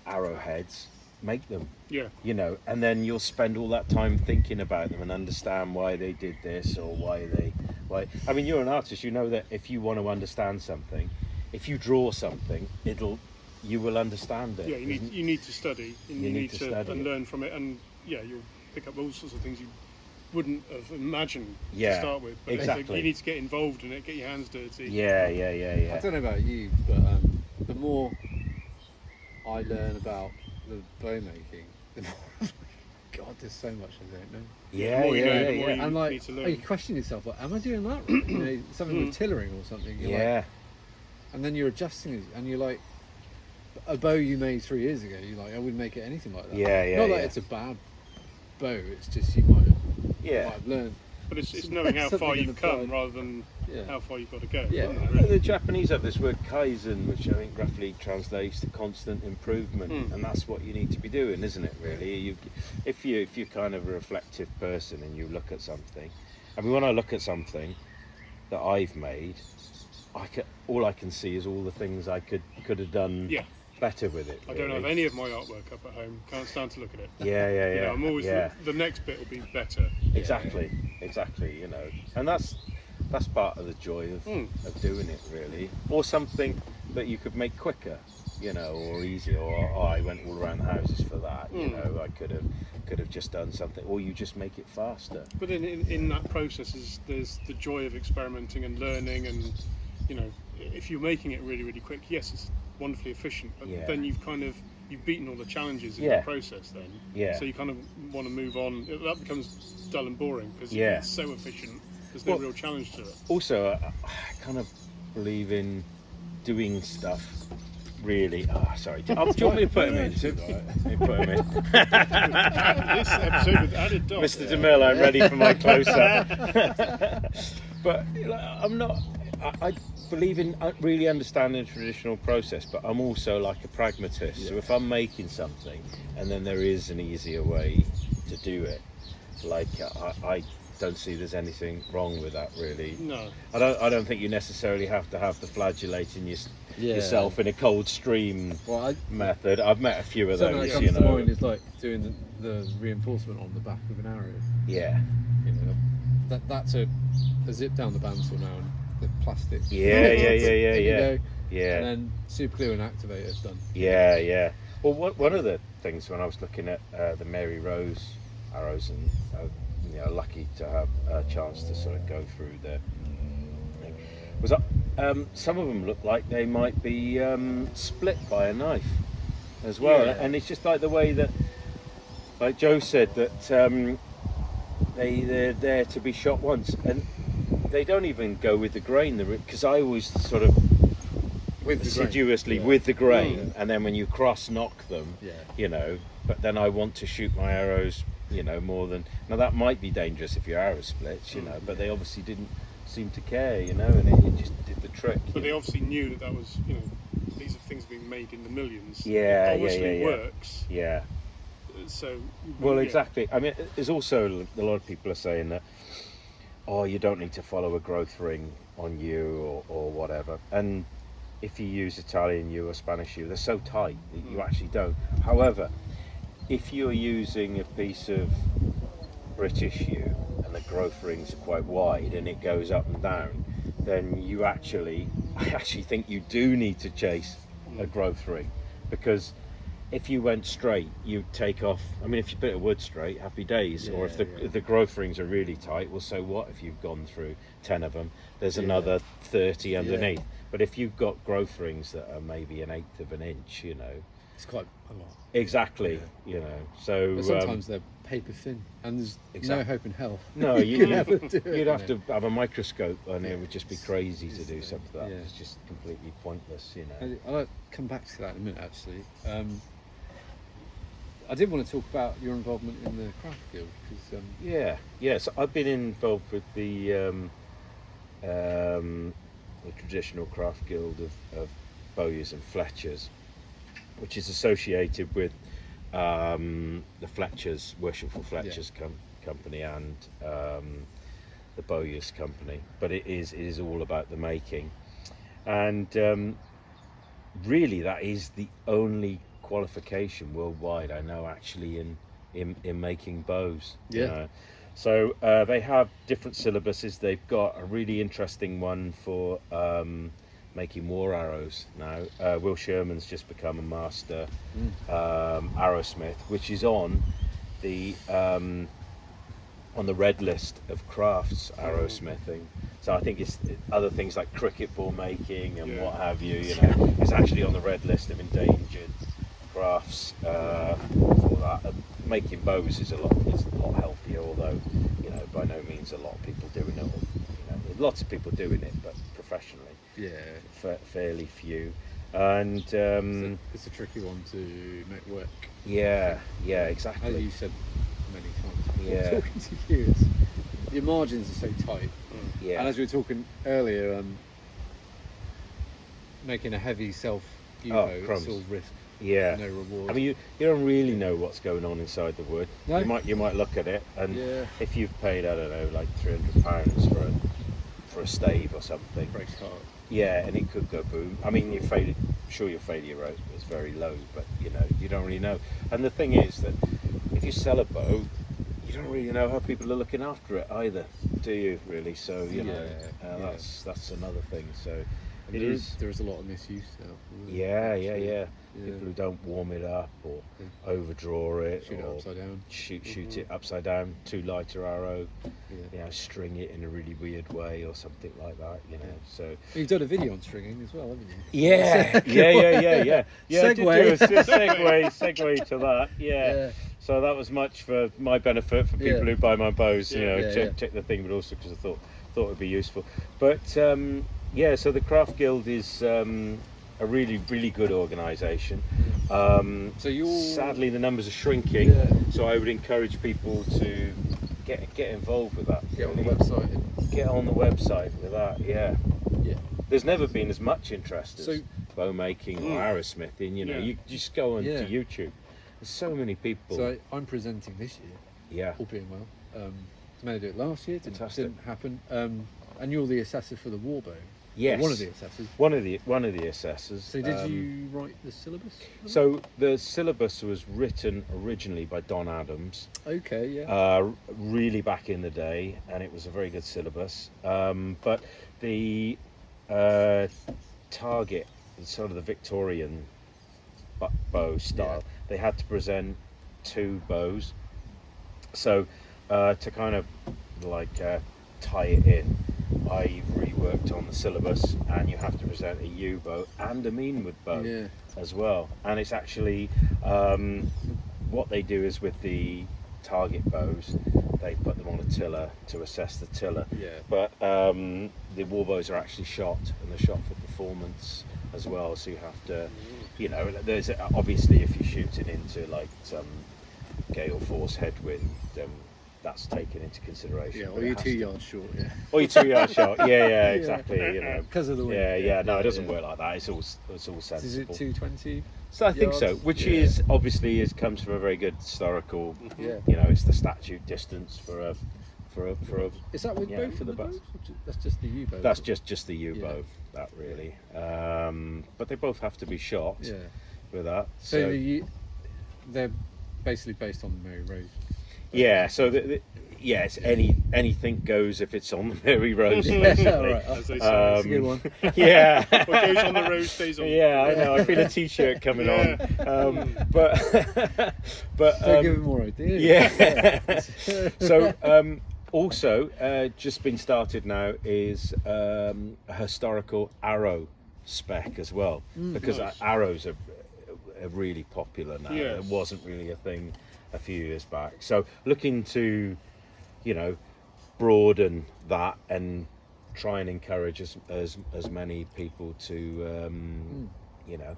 arrowheads, make them, you know, and then you'll spend all that time thinking about them and understand why they did this or why I mean, you're an artist, you know that if you want to understand something, if you draw something, you will understand it. You need to study, and you need to study and learn from it, and you'll pick up all sorts of things you wouldn't have imagined to start with. But exactly. You need to get involved in it, get your hands dirty. I don't know about you, but the more I learn about the bow making, the more God, there's so much I don't know. And like, you question yourself, like, am I doing that right? You know, something with tillering or something. Like, and then you're adjusting it, and you're like, a bow you made 3 years ago, you're like, I wouldn't make it anything like that. Not that it's a bad bow, it's just you might have learned. But it's knowing how far you've come rather than how far you've got to go. The Japanese have this word kaizen, which I think roughly translates to constant improvement, and that's what you need to be doing, isn't it? Really, if you're kind of a reflective person and you look at something, I mean, when I look at something that I've made, all I can see is all the things I could have done better with it. I don't have any of my artwork up at home. Can't stand to look at it. You know, I'm always the next bit will be better. Exactly. You know, and that's part of the joy of doing it, really. Or something that you could make quicker, you know, or easier, or oh, I went all around the houses for that, you know, I could have just done something, or you just make it faster. But in that process there's the joy of experimenting and learning, and you know, if you're making it really, really quick, yes, it's wonderfully efficient, but then you've beaten all the challenges in the process then. Yeah. So you kind of want to move on. That becomes dull and boring because it's so efficient. There's no real challenge to it. Also, I kind of believe in doing stuff really. Sorry. Do you want me to put him in? Let me put him in. This episode with added dot. Mr. DeMille, I'm ready for my close-up. But I'm not. I believe in really understanding the traditional process, but I'm also like a pragmatist. So if I'm making something and then there is an easier way to do it, like I don't see there's anything wrong with that, really. No. I don't think you necessarily have to have the flagellating yourself in a cold stream method. I've met a few of those. Something that comes to mind is like doing the reinforcement on the back of an arrow. Yeah. You know, that's a zip down the bandsaw now, and the plastic. Yeah. And then super glue and activator done. Yeah. Well, one of the things when I was looking at the Mary Rose arrows, and you know, lucky to have a chance to sort of go through the thing, was some of them look like they might be split by a knife as well. And it's just like the way that, like Joe said, that they're there to be shot once, and they don't even go with the grain, because I always sort of assiduously with the grain, and then when you cross knock them, you know, but then I want to shoot my arrows, you know, more than, now that might be dangerous if your arrow splits, you know, but they obviously didn't seem to care, you know, and it just did the trick. But they obviously knew that was, you know, these are things being made in the millions. It obviously works. Yeah. So. Well, exactly. I mean, there's also a lot of people are saying that, oh, you don't need to follow a growth ring on you or whatever. And if you use Italian yew or Spanish yew, they're so tight that you actually don't. However, if you're using a piece of British yew and the growth rings are quite wide and it goes up and down, then I actually think you do need to chase a growth ring, because if you went straight, you'd take off. I mean, if you bit of wood straight, happy days. Or if the growth rings are really tight, well, so what if you've gone through 10 of them? There's another 30 underneath. Yeah. But if you've got growth rings that are maybe 1/8 of an inch, you know, it's quite a lot. Exactly, you know. So but sometimes they're paper thin, and there's no hope in hell. No, you'd have to have a microscope, and it would just be crazy to do something like that. It's just completely pointless, you know. I'll come back to that in a minute, actually. I did want to talk about your involvement in the craft guild, because So I've been involved with the traditional craft guild of Bowyers and Fletchers, which is associated with the Fletchers, Worshipful Fletchers company, and the Bowyers company. But it is all about the making, and really that is the only qualification worldwide I know actually in making bows. You know? So they have different syllabuses. They've got a really interesting one for making war arrows now. Will Sherman's just become a master arrowsmith, which is on the red list of crafts arrowsmithing. So I think it's other things like cricket ball making and what have you. You know, it's actually on the red list of endangered crafts for that. And making bows is a lot healthier, although, you know, by no means a lot of people doing it. Or, you know, lots of people doing it, but professionally, fairly few. And it's a tricky one to make work. Yeah, exactly. As you said many times before talking to you, your margins are so tight. And as we were talking earlier, making a heavy self bow, it's all risk. No reward. I mean, you don't really know what's going on inside the wood. No. You might look at it, and if you've paid, I don't know, like £300 for a stave or something, breaks heart. Yeah, and it could go boom. I mean, your failure rate is very low, but you know, you don't really know. And the thing is that if you sell a bow, you don't really know how people are looking after it either, do you? Really? So you know, that's another thing. So. And there's a lot of misuse now. Yeah. People who don't warm it up or overdraw it, shoot it upside down. Shoot it upside down, too light an arrow, string it in a really weird way or something like that, So you've done a video on stringing as well, haven't you? Yeah. Segue. Segue to that. Yeah. So that was much for my benefit, for people who buy my bows, check the thing, but also because I thought it would be useful. But so the Craft Guild is a really, really good organisation. Sadly, the numbers are shrinking, so I would encourage people to get involved with that. Get on the website. Get on the website with that. Yeah. There's never been as much interest as bow making or arrowsmithing. You just go on to YouTube. There's so many people. So I'm presenting this year. Yeah. All being well. I was meant to do it last year. Didn't happen. And you're the assessor for the Warbow. Yes. One of the assessors. One of the assessors. So did you write the syllabus? So the syllabus was written originally by Don Adams. Okay, yeah. Really back in the day, and it was a very good syllabus. But the target, sort of the Victorian bow style, they had to present 2 bows. So to kind of tie it in, I reworked on the syllabus, and you have to present a U bow and a meanwood bow as well. And it's actually what they do is with the target bows, they put them on a tiller to assess the tiller. But the war bows are actually shot, and they're shot for performance as well. So you have to, there's obviously, if you're shooting into some gale force headwind, that's taken into consideration. Or you're 2 yards short. Or you're 2 yards short. Yeah, exactly. Because of the wind. No, it doesn't work like that. It's all sensible. Is it 220? So I think so, which is obviously comes from a very good historical. It's the statute distance for a. Is that with both of the bows? That's just the U bow. That's just the U bow. That really. But they both have to be shot. With that. So they're basically based on the Mary Rose. Yeah, so it's anything goes if it's on the Mary Rose. Right. As they say, that's a good one. Yeah. What goes on the rose stays on. Yeah, I know. I feel a T-shirt coming on. But don't give him more ideas. Yeah. So also just been started now is a historical arrow spec as well, because arrows are really popular now. It wasn't really a thing a few years back, so looking to broaden that and try and encourage as many people to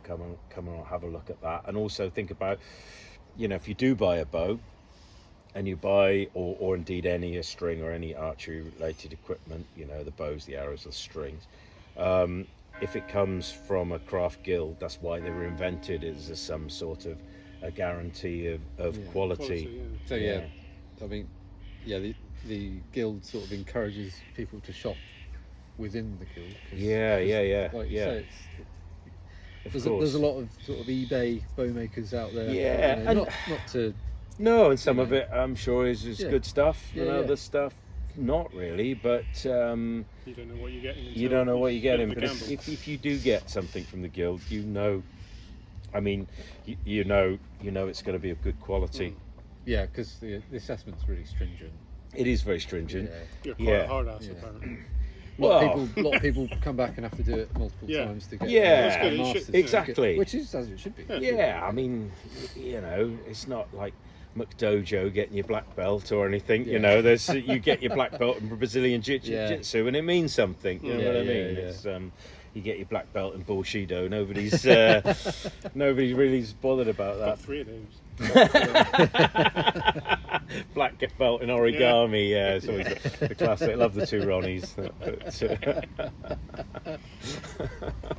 come and have a look at that, and also think about if you do buy a bow and you buy or indeed a string or any archery related equipment, the bows, the arrows, the strings, if it comes from a craft guild, that's why they were invented, is some sort of a guarantee of quality. So I mean, the guild sort of encourages people to shop within the guild. Like you say, there's a lot of sort of eBay bow makers out there. And not to. No, and some of it I'm sure is good stuff, and other stuff not really. But you don't know what you're getting. You don't know what you're getting. But if you do get something from the guild, I mean, you know it's going to be of good quality. Yeah, because the assessment's really stringent. It is very stringent. You're quite a hard ass, apparently. A lot of people come back and have to do it multiple times to get masters. Exactly. Which is as it should be. I mean, it's not like McDojo getting your black belt or anything. There's you get your black belt in Brazilian Jiu-Jitsu, and it means something. You know what I mean? It's, you get your black belt in Bushido. Nobody's really bothered about that. Got 3 of those. Black belt in origami. It's always the classic. I love the 2 Ronnies.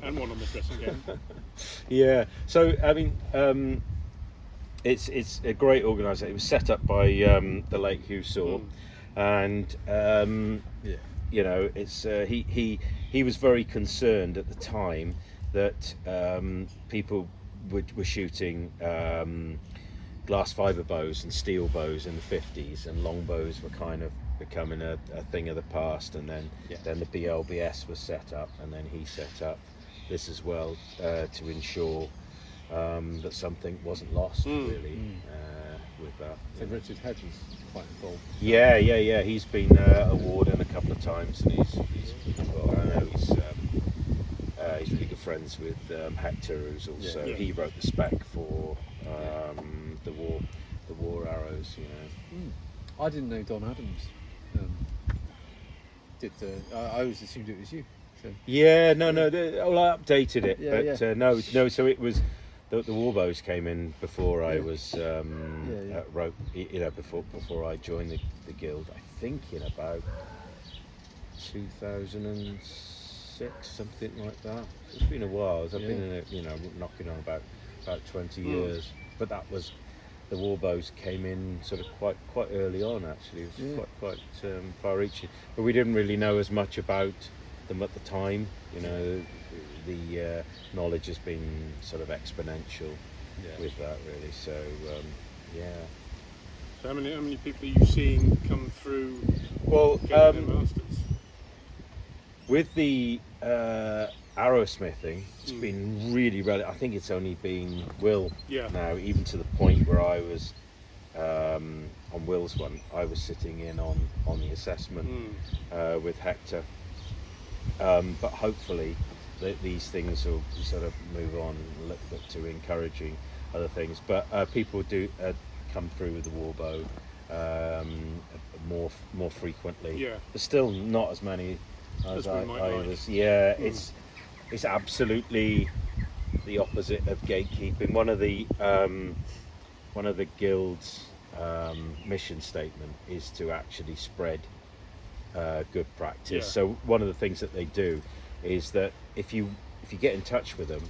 And one on the dressing gown. Yeah. So I mean, it's a great organisation. It was set up by the late Hugh Saw, and it's he was very concerned at the time that people were shooting glass fibre bows and steel bows in the 50s, and long bows were kind of becoming a thing of the past, and then Yeah. then the BLBS was set up, and then he set up this as well to ensure that something wasn't lost really with that. So Richard Hedge is quite involved. Yeah. He's been awarded a couple of times, and he's well, I know he's really good friends with Hector, who's also he wrote the spec for the war arrows. I didn't know Don Adams did the. I always assumed it was you. So. Yeah, no. Well, I updated it, Yeah, but no. So it was the Warbows came in before I was wrote. Before I joined the guild. I think in about 2006, something like that. It's been a while. I've been in it, knocking on about 20 years. But that was the Warbows came in sort of quite early on. Actually, it was quite far-reaching. But we didn't really know as much about them at the time. The knowledge has been sort of exponential with that, really. So So how many people are you seeing come through? Well, getting their masters? with the arrowsmithing, it's been really I think it's only been Will now, even to the point where I was on Will's one, I was sitting in on the assessment with Hector, but hopefully these things will sort of move on and look to encouraging other things. But people do come through with the Warbow more frequently. There's still not as many as I was. It's absolutely the opposite of gatekeeping. One of the guild's mission statement is to actually spread good practice. So one of the things that they do is that if you get in touch with them,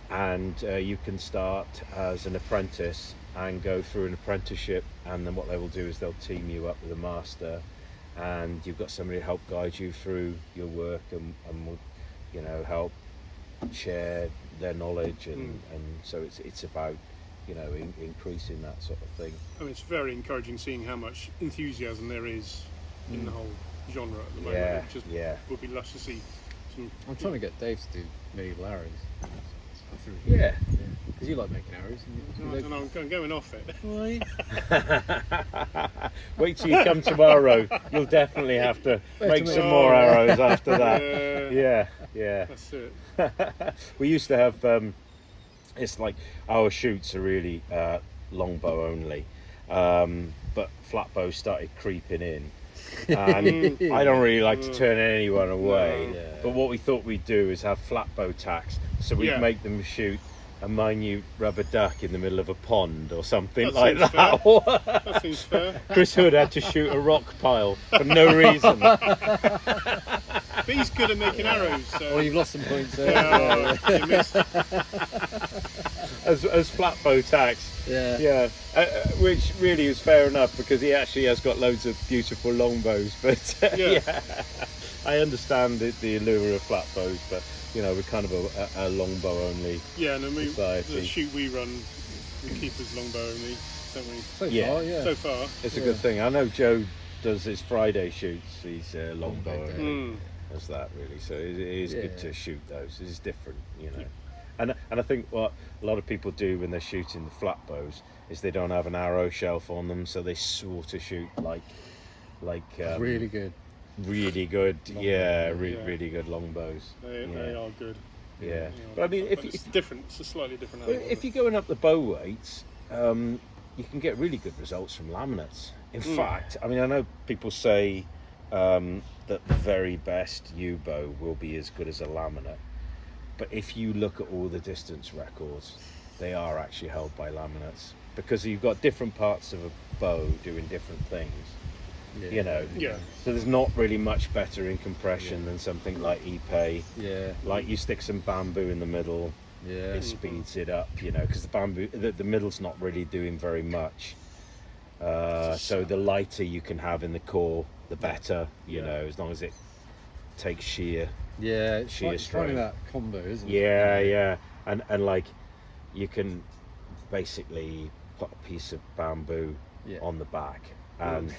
and you can start as an apprentice and go through an apprenticeship, and then what they will do is they'll team you up with a master, and you've got somebody to help guide you through your work, and will help share their knowledge, and so it's about increasing that sort of thing. I mean, it's very encouraging seeing how much enthusiasm there is in the whole genre at the moment. It would be lush to see some. I'm trying to get Dave to do medieval arrows. Because you like making arrows. I'm going off it. Wait till you come tomorrow. You'll definitely have to make some more arrows after that. Yeah. That's it. We used to have. It's like our shoots are really longbow only, but flatbow started creeping in. And I don't really like to turn anyone away, but what we thought we'd do is have flatbow tacks, so we'd make them shoot a minute rubber duck in the middle of a pond or something like that. That seems fair. Chris Hood had to shoot a rock pile for no reason. But he's good at making arrows. So. Well, you've lost some points there. You missed. As flatbow tacks. Which really is fair enough, because he actually has got loads of beautiful longbows, but I understand the allure of flatbows, but we're kind of a longbow only society. The shoot we run, we keep as longbow only, don't we? So far. It's a good thing. I know Joe does his Friday shoots, he's longbow only. Does that really, so it is good to shoot those. It's different, And I think what a lot of people do when they're shooting the flatbows is they don't have an arrow shelf on them, so they sort of shoot like really good, really good longbows. They are good. Yeah, but I mean, if it's different, it's a slightly different animal. If you're going up the bow weights, you can get really good results from laminates. In fact, I mean, I know people say that the very best U-bow will be as good as a laminate. But if you look at all the distance records, they are actually held by laminates, because you've got different parts of a bow doing different things. So there's not really much better in compression than something like Ipe. Like you stick some bamboo in the middle, it speeds it up, because the bamboo, the middle's not really doing very much. So the lighter you can have in the core, the better, as long as it takes shear. It's shear like strength. that combo, isn't it? And like you can basically put a piece of bamboo on the back, and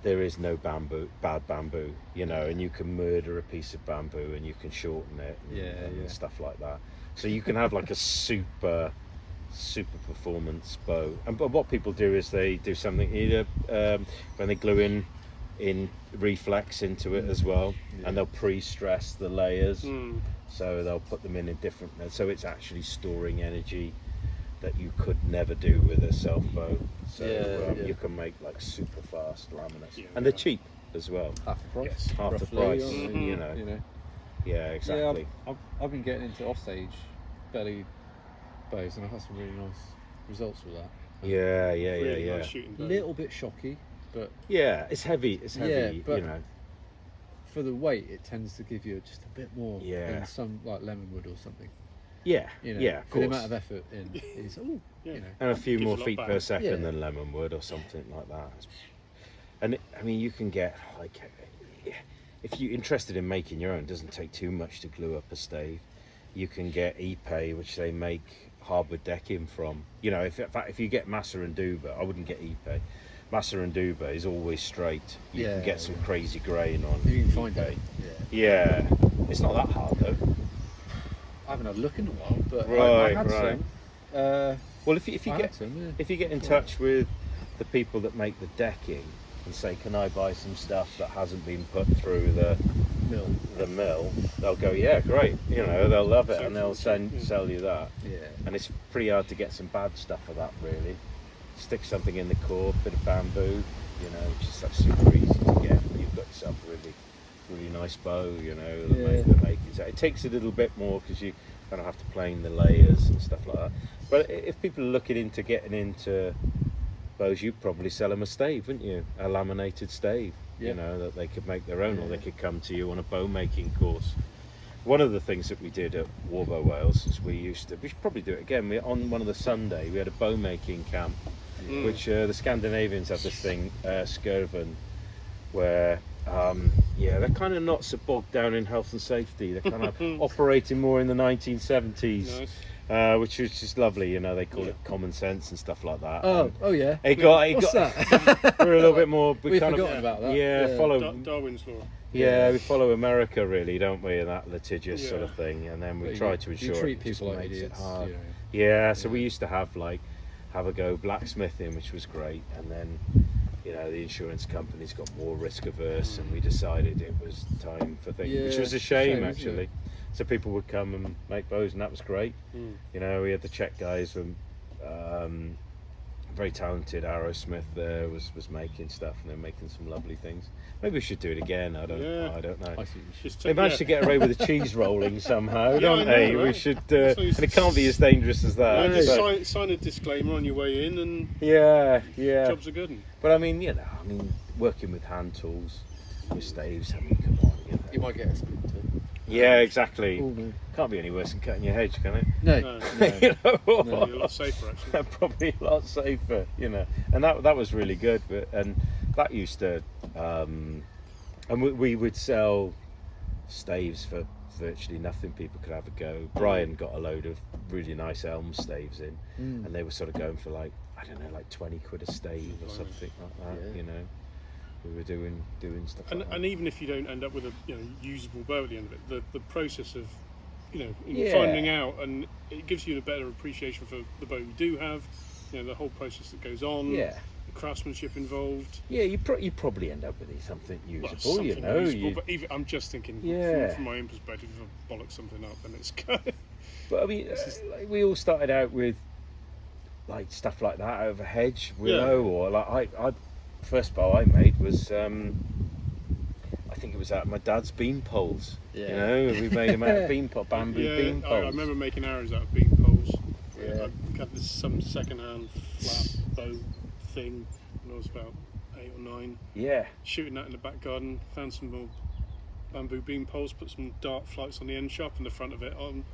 there is no bad bamboo, you know, and you can murder a piece of bamboo and you can shorten it and stuff like that. So you can have like a super performance bow. But what people do is they do something either when they glue in reflex into it as well, and they'll pre-stress the layers, so they'll put them in a different, so it's actually storing energy that you could never do with a self bow. So you can make like super fast laminates, and they're cheap as well. Half the price. Half the price, you know. Yeah, exactly. Yeah, I've been getting into offstage belly bows, and I've had some really nice results with that. Yeah. Nice shooting bow. Little bit shocky, but it's heavy. but you know. For the weight, it tends to give you just a bit more than some like lemonwood or something. Yeah, you know, yeah. For the amount of effort in, it's you know, and a few more a lot feet back. per second than lemonwood or something like that. And I mean, you can get like, if you're interested in making your own, it doesn't take too much to glue up a stave. You can get Ipe, which they make hardwood decking from. You know, if you get Massa and Duba, I wouldn't get Ipe. Massa and Duba is always straight. You can get some crazy grain on. You can find it. Yeah, it's not that hard though. I haven't had a look in a while, but Right, I had right. some. Well, if you get in touch with the people that make the decking and say, can I buy some stuff that hasn't been put through the mill, they'll go, yeah, great. You know, they'll love it, and they'll sell you that. Yeah. And it's pretty hard to get some bad stuff for that, really. Stick something in the core, bit of bamboo, you know, which is like super easy to get. You've got yourself a really nice bow, you know. It takes a little bit more because you kind of have to plane the layers and stuff like that. But if people are looking into getting into bows, you'd probably sell them a stave, wouldn't you? A laminated stave, you know, that they could make their own, or they could come to you on a bow making course. One of the things that we did at Warbow Wales is we should probably do it again. On one of the Sunday, we had a bow making camp, which the Scandinavians have this thing, Skirven, where they're kind of not so bogged down in health and safety. They're kind of operating more in the 1970s. Nice. Which is just lovely, you know. They call it common sense and stuff like that. Oh yeah. What's that? We're a little bit more. We've forgotten about that. Yeah, follow Darwin's law. Yeah, we follow America, really, don't we? And that litigious sort of thing, and then we try to ensure. You treat it people just like makes idiots. it hard. You know. Yeah, so we used to have a go blacksmithing, which was great, and then, you know, the insurance companies got more risk averse, and we decided it was time for things, which was a shame actually. So people would come and make bows, and that was great. You know, we had the Czech guys from very talented arrowsmith there was making stuff, and they're making some lovely things. Maybe we should do it again. I don't know. They managed to get away with the cheese rolling somehow, don't they? Right? We should, and it can't be as dangerous as that. Just sign a disclaimer on your way in, and jobs are good. But I mean, you know, working with hand tools, with staves. I mean, come on, you know. You might get a splinter. Yeah, exactly. Oh, no. Can't be any worse than cutting your hedge, can it? No. You know? Probably a lot safer, actually. Probably a lot safer, you know. And that was really good. And that used to, and we would sell staves for virtually nothing. People could have a go. Brian got a load of really nice elm staves in, and they were sort of going for like 20 quid a stave or something like that, you know. We were doing stuff like that. And even if you don't end up with a usable bow at the end of it, the process of finding out, and it gives you a better appreciation for the bow you do have, the whole process that goes on, the craftsmanship involved. Yeah, you probably end up with something usable, but even, I'm just thinking from my own perspective, if I bollock something up, then it's kind of... But I mean, we all started out with like stuff like that over hedge, willow, or like I first bow I made was I think it was out of my dad's bean poles. You know, we made them out of bamboo bean poles. I remember making arrows out of bean poles. I got some second-hand flat bow thing when I was about 8 or 9. Yeah. Shooting that in the back garden, found some more bamboo bean poles, put some dart flights on the end shop and the front of it on,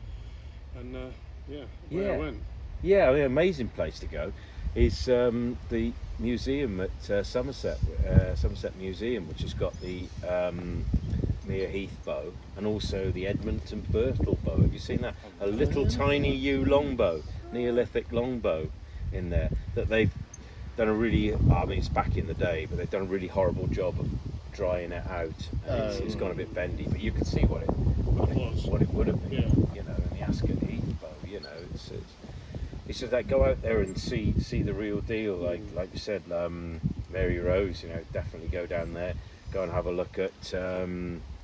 and away I went. Yeah, I mean, amazing place to go is the museum at Somerset Museum, which has got the Mere Heath bow and also the Edmonton Birtle bow. Have you seen that? A little tiny yew longbow, Neolithic longbow in there that they've done a really, I mean, it's back in the day, but they've done a really horrible job of drying it out. And it's gone a bit bendy, but you can see what it would have been, Yeah. you know, in the Aspen Heath bow, you know, it's just like, go out there and see the real deal, like you said, Mary Rose, you know, definitely go down there, go and have a look at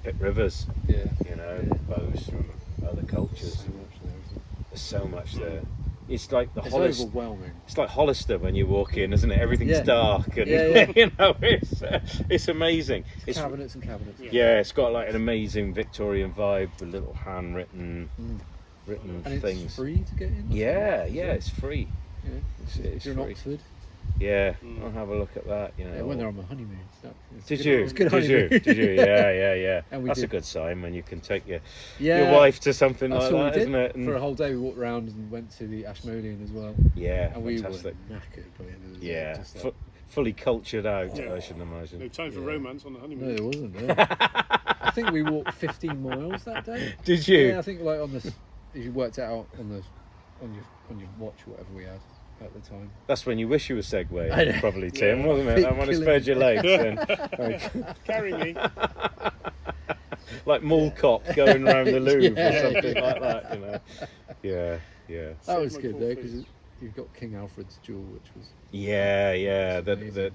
Pitt Rivers, Yeah. you know, bows from other cultures. There's so much there. It's like the Hollister. Overwhelming. It's like Hollister when you walk in, isn't it? Everything's dark, and you know, it's amazing. It's cabinets and cabinets. Yeah, it's got like an amazing Victorian vibe with little handwritten and things. It's free to get in. Yeah, it's free. Yeah. It's You're in free. Oxford. Yeah, I'll have a look at that. You know. Yeah, when they're on my honeymoon. Did you? Did you? Yeah. And That's did. a good sign when you can take your Yeah. wife to something That's like what that, we did. isn't it? And For a whole day, we walked around and went to the Ashmolean as well. yeah, And we fantastic. were knackered by the end of the day. Yeah, Just like, fully cultured out, Yeah. I should imagine. No time for romance on the honeymoon. no, there wasn't. Yeah. I think we walked 15 miles that day. Did you? Yeah, I think like on this, you worked it out on your watch, whatever we had at the time. That's when you wish you were I Segway, know. probably, Tim, Yeah. wasn't it? That one has spared your legs. Then. Carry me. Like Mall Cop going around the Louvre Yeah. or something like that, you know. Yeah. That was my good full though, feet. because you've got King Alfred's jewel, which was Yeah. Amazing.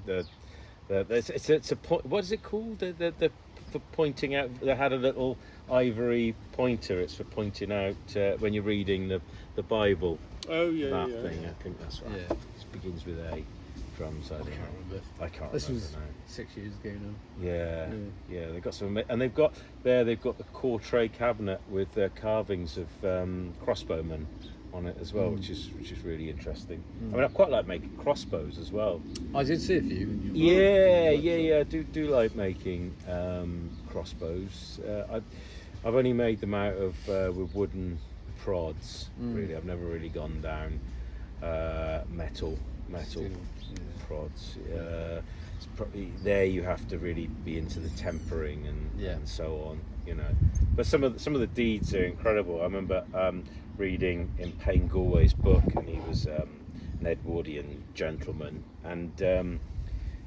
It's a point. What is it called? The for pointing out. They had a little ivory pointer. It's for pointing out when you're reading the Bible. Oh yeah, That yeah. thing. I think that's right. Yeah. It begins with A. Drums. I I don't can't know. remember. I can't This remember was now. 6 years ago now. Yeah, they've got some, and they've got the Courtfield cabinet with carvings of crossbowmen on it as well, which is really interesting. I mean, I quite like making crossbows as well. I did see a few. In your Yeah. I do like making crossbows. I've only made them out of with wooden prods. Really, I've never really gone down metal Steel, prods. It's probably there you have to really be into the tempering and so on, you know. But some of the deeds are incredible. I remember reading in Payne Galway's book, and he was an Edwardian gentleman, and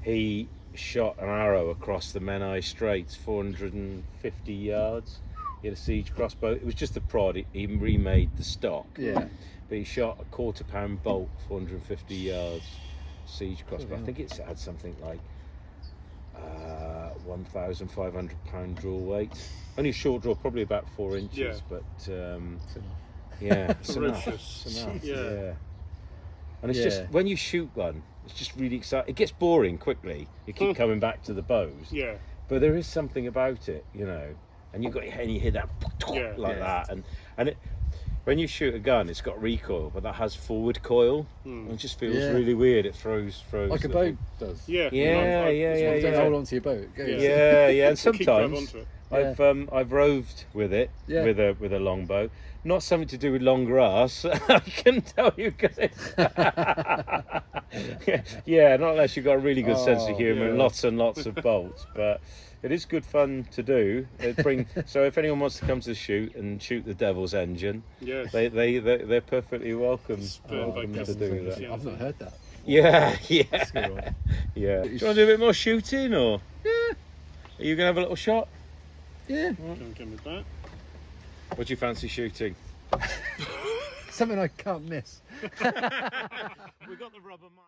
he shot an arrow across the Menai Straits 450 yards. He had a siege crossbow. It was just a prod. He remade the stock. Yeah. But he shot a quarter-pound bolt, 450 yards, siege crossbow. yeah. I think it's had something like 1,500 pound draw weight. Only a short draw, probably about 4 inches. Yeah. But It's enough. yeah, it's enough. Ferocious. It's enough. Yeah. And it's just when you shoot one, it's just really exciting. It gets boring quickly. You keep coming back to the bows. Yeah. But there is something about it, you know. And you hear that that, and it. When you shoot a gun, it's got recoil, but that has forward coil. And it just feels really weird. It throws like a the- boat does. Yeah. Yeah. You don't hold onto your boat. It goes. Yeah. And Keep grab sometimes onto it. I've roved with it Yeah. with a longbow. Not something to do with long grass, I can tell you, because it's not unless you've got a really good sense of humour and lots of bolts. But it is good fun to do. So if anyone wants to come to the shoot and shoot the Devil's Engine, Yes. they're perfectly welcome Spurred by to customers, do that. yeah. I've not heard that. Yeah. That's a good one. Yeah. Do you want to do a bit more shooting, or? Yeah. Are you going to have a little shot? Yeah. Don't get with that. What do you fancy shooting? Something I can't miss. We got the rubber mat.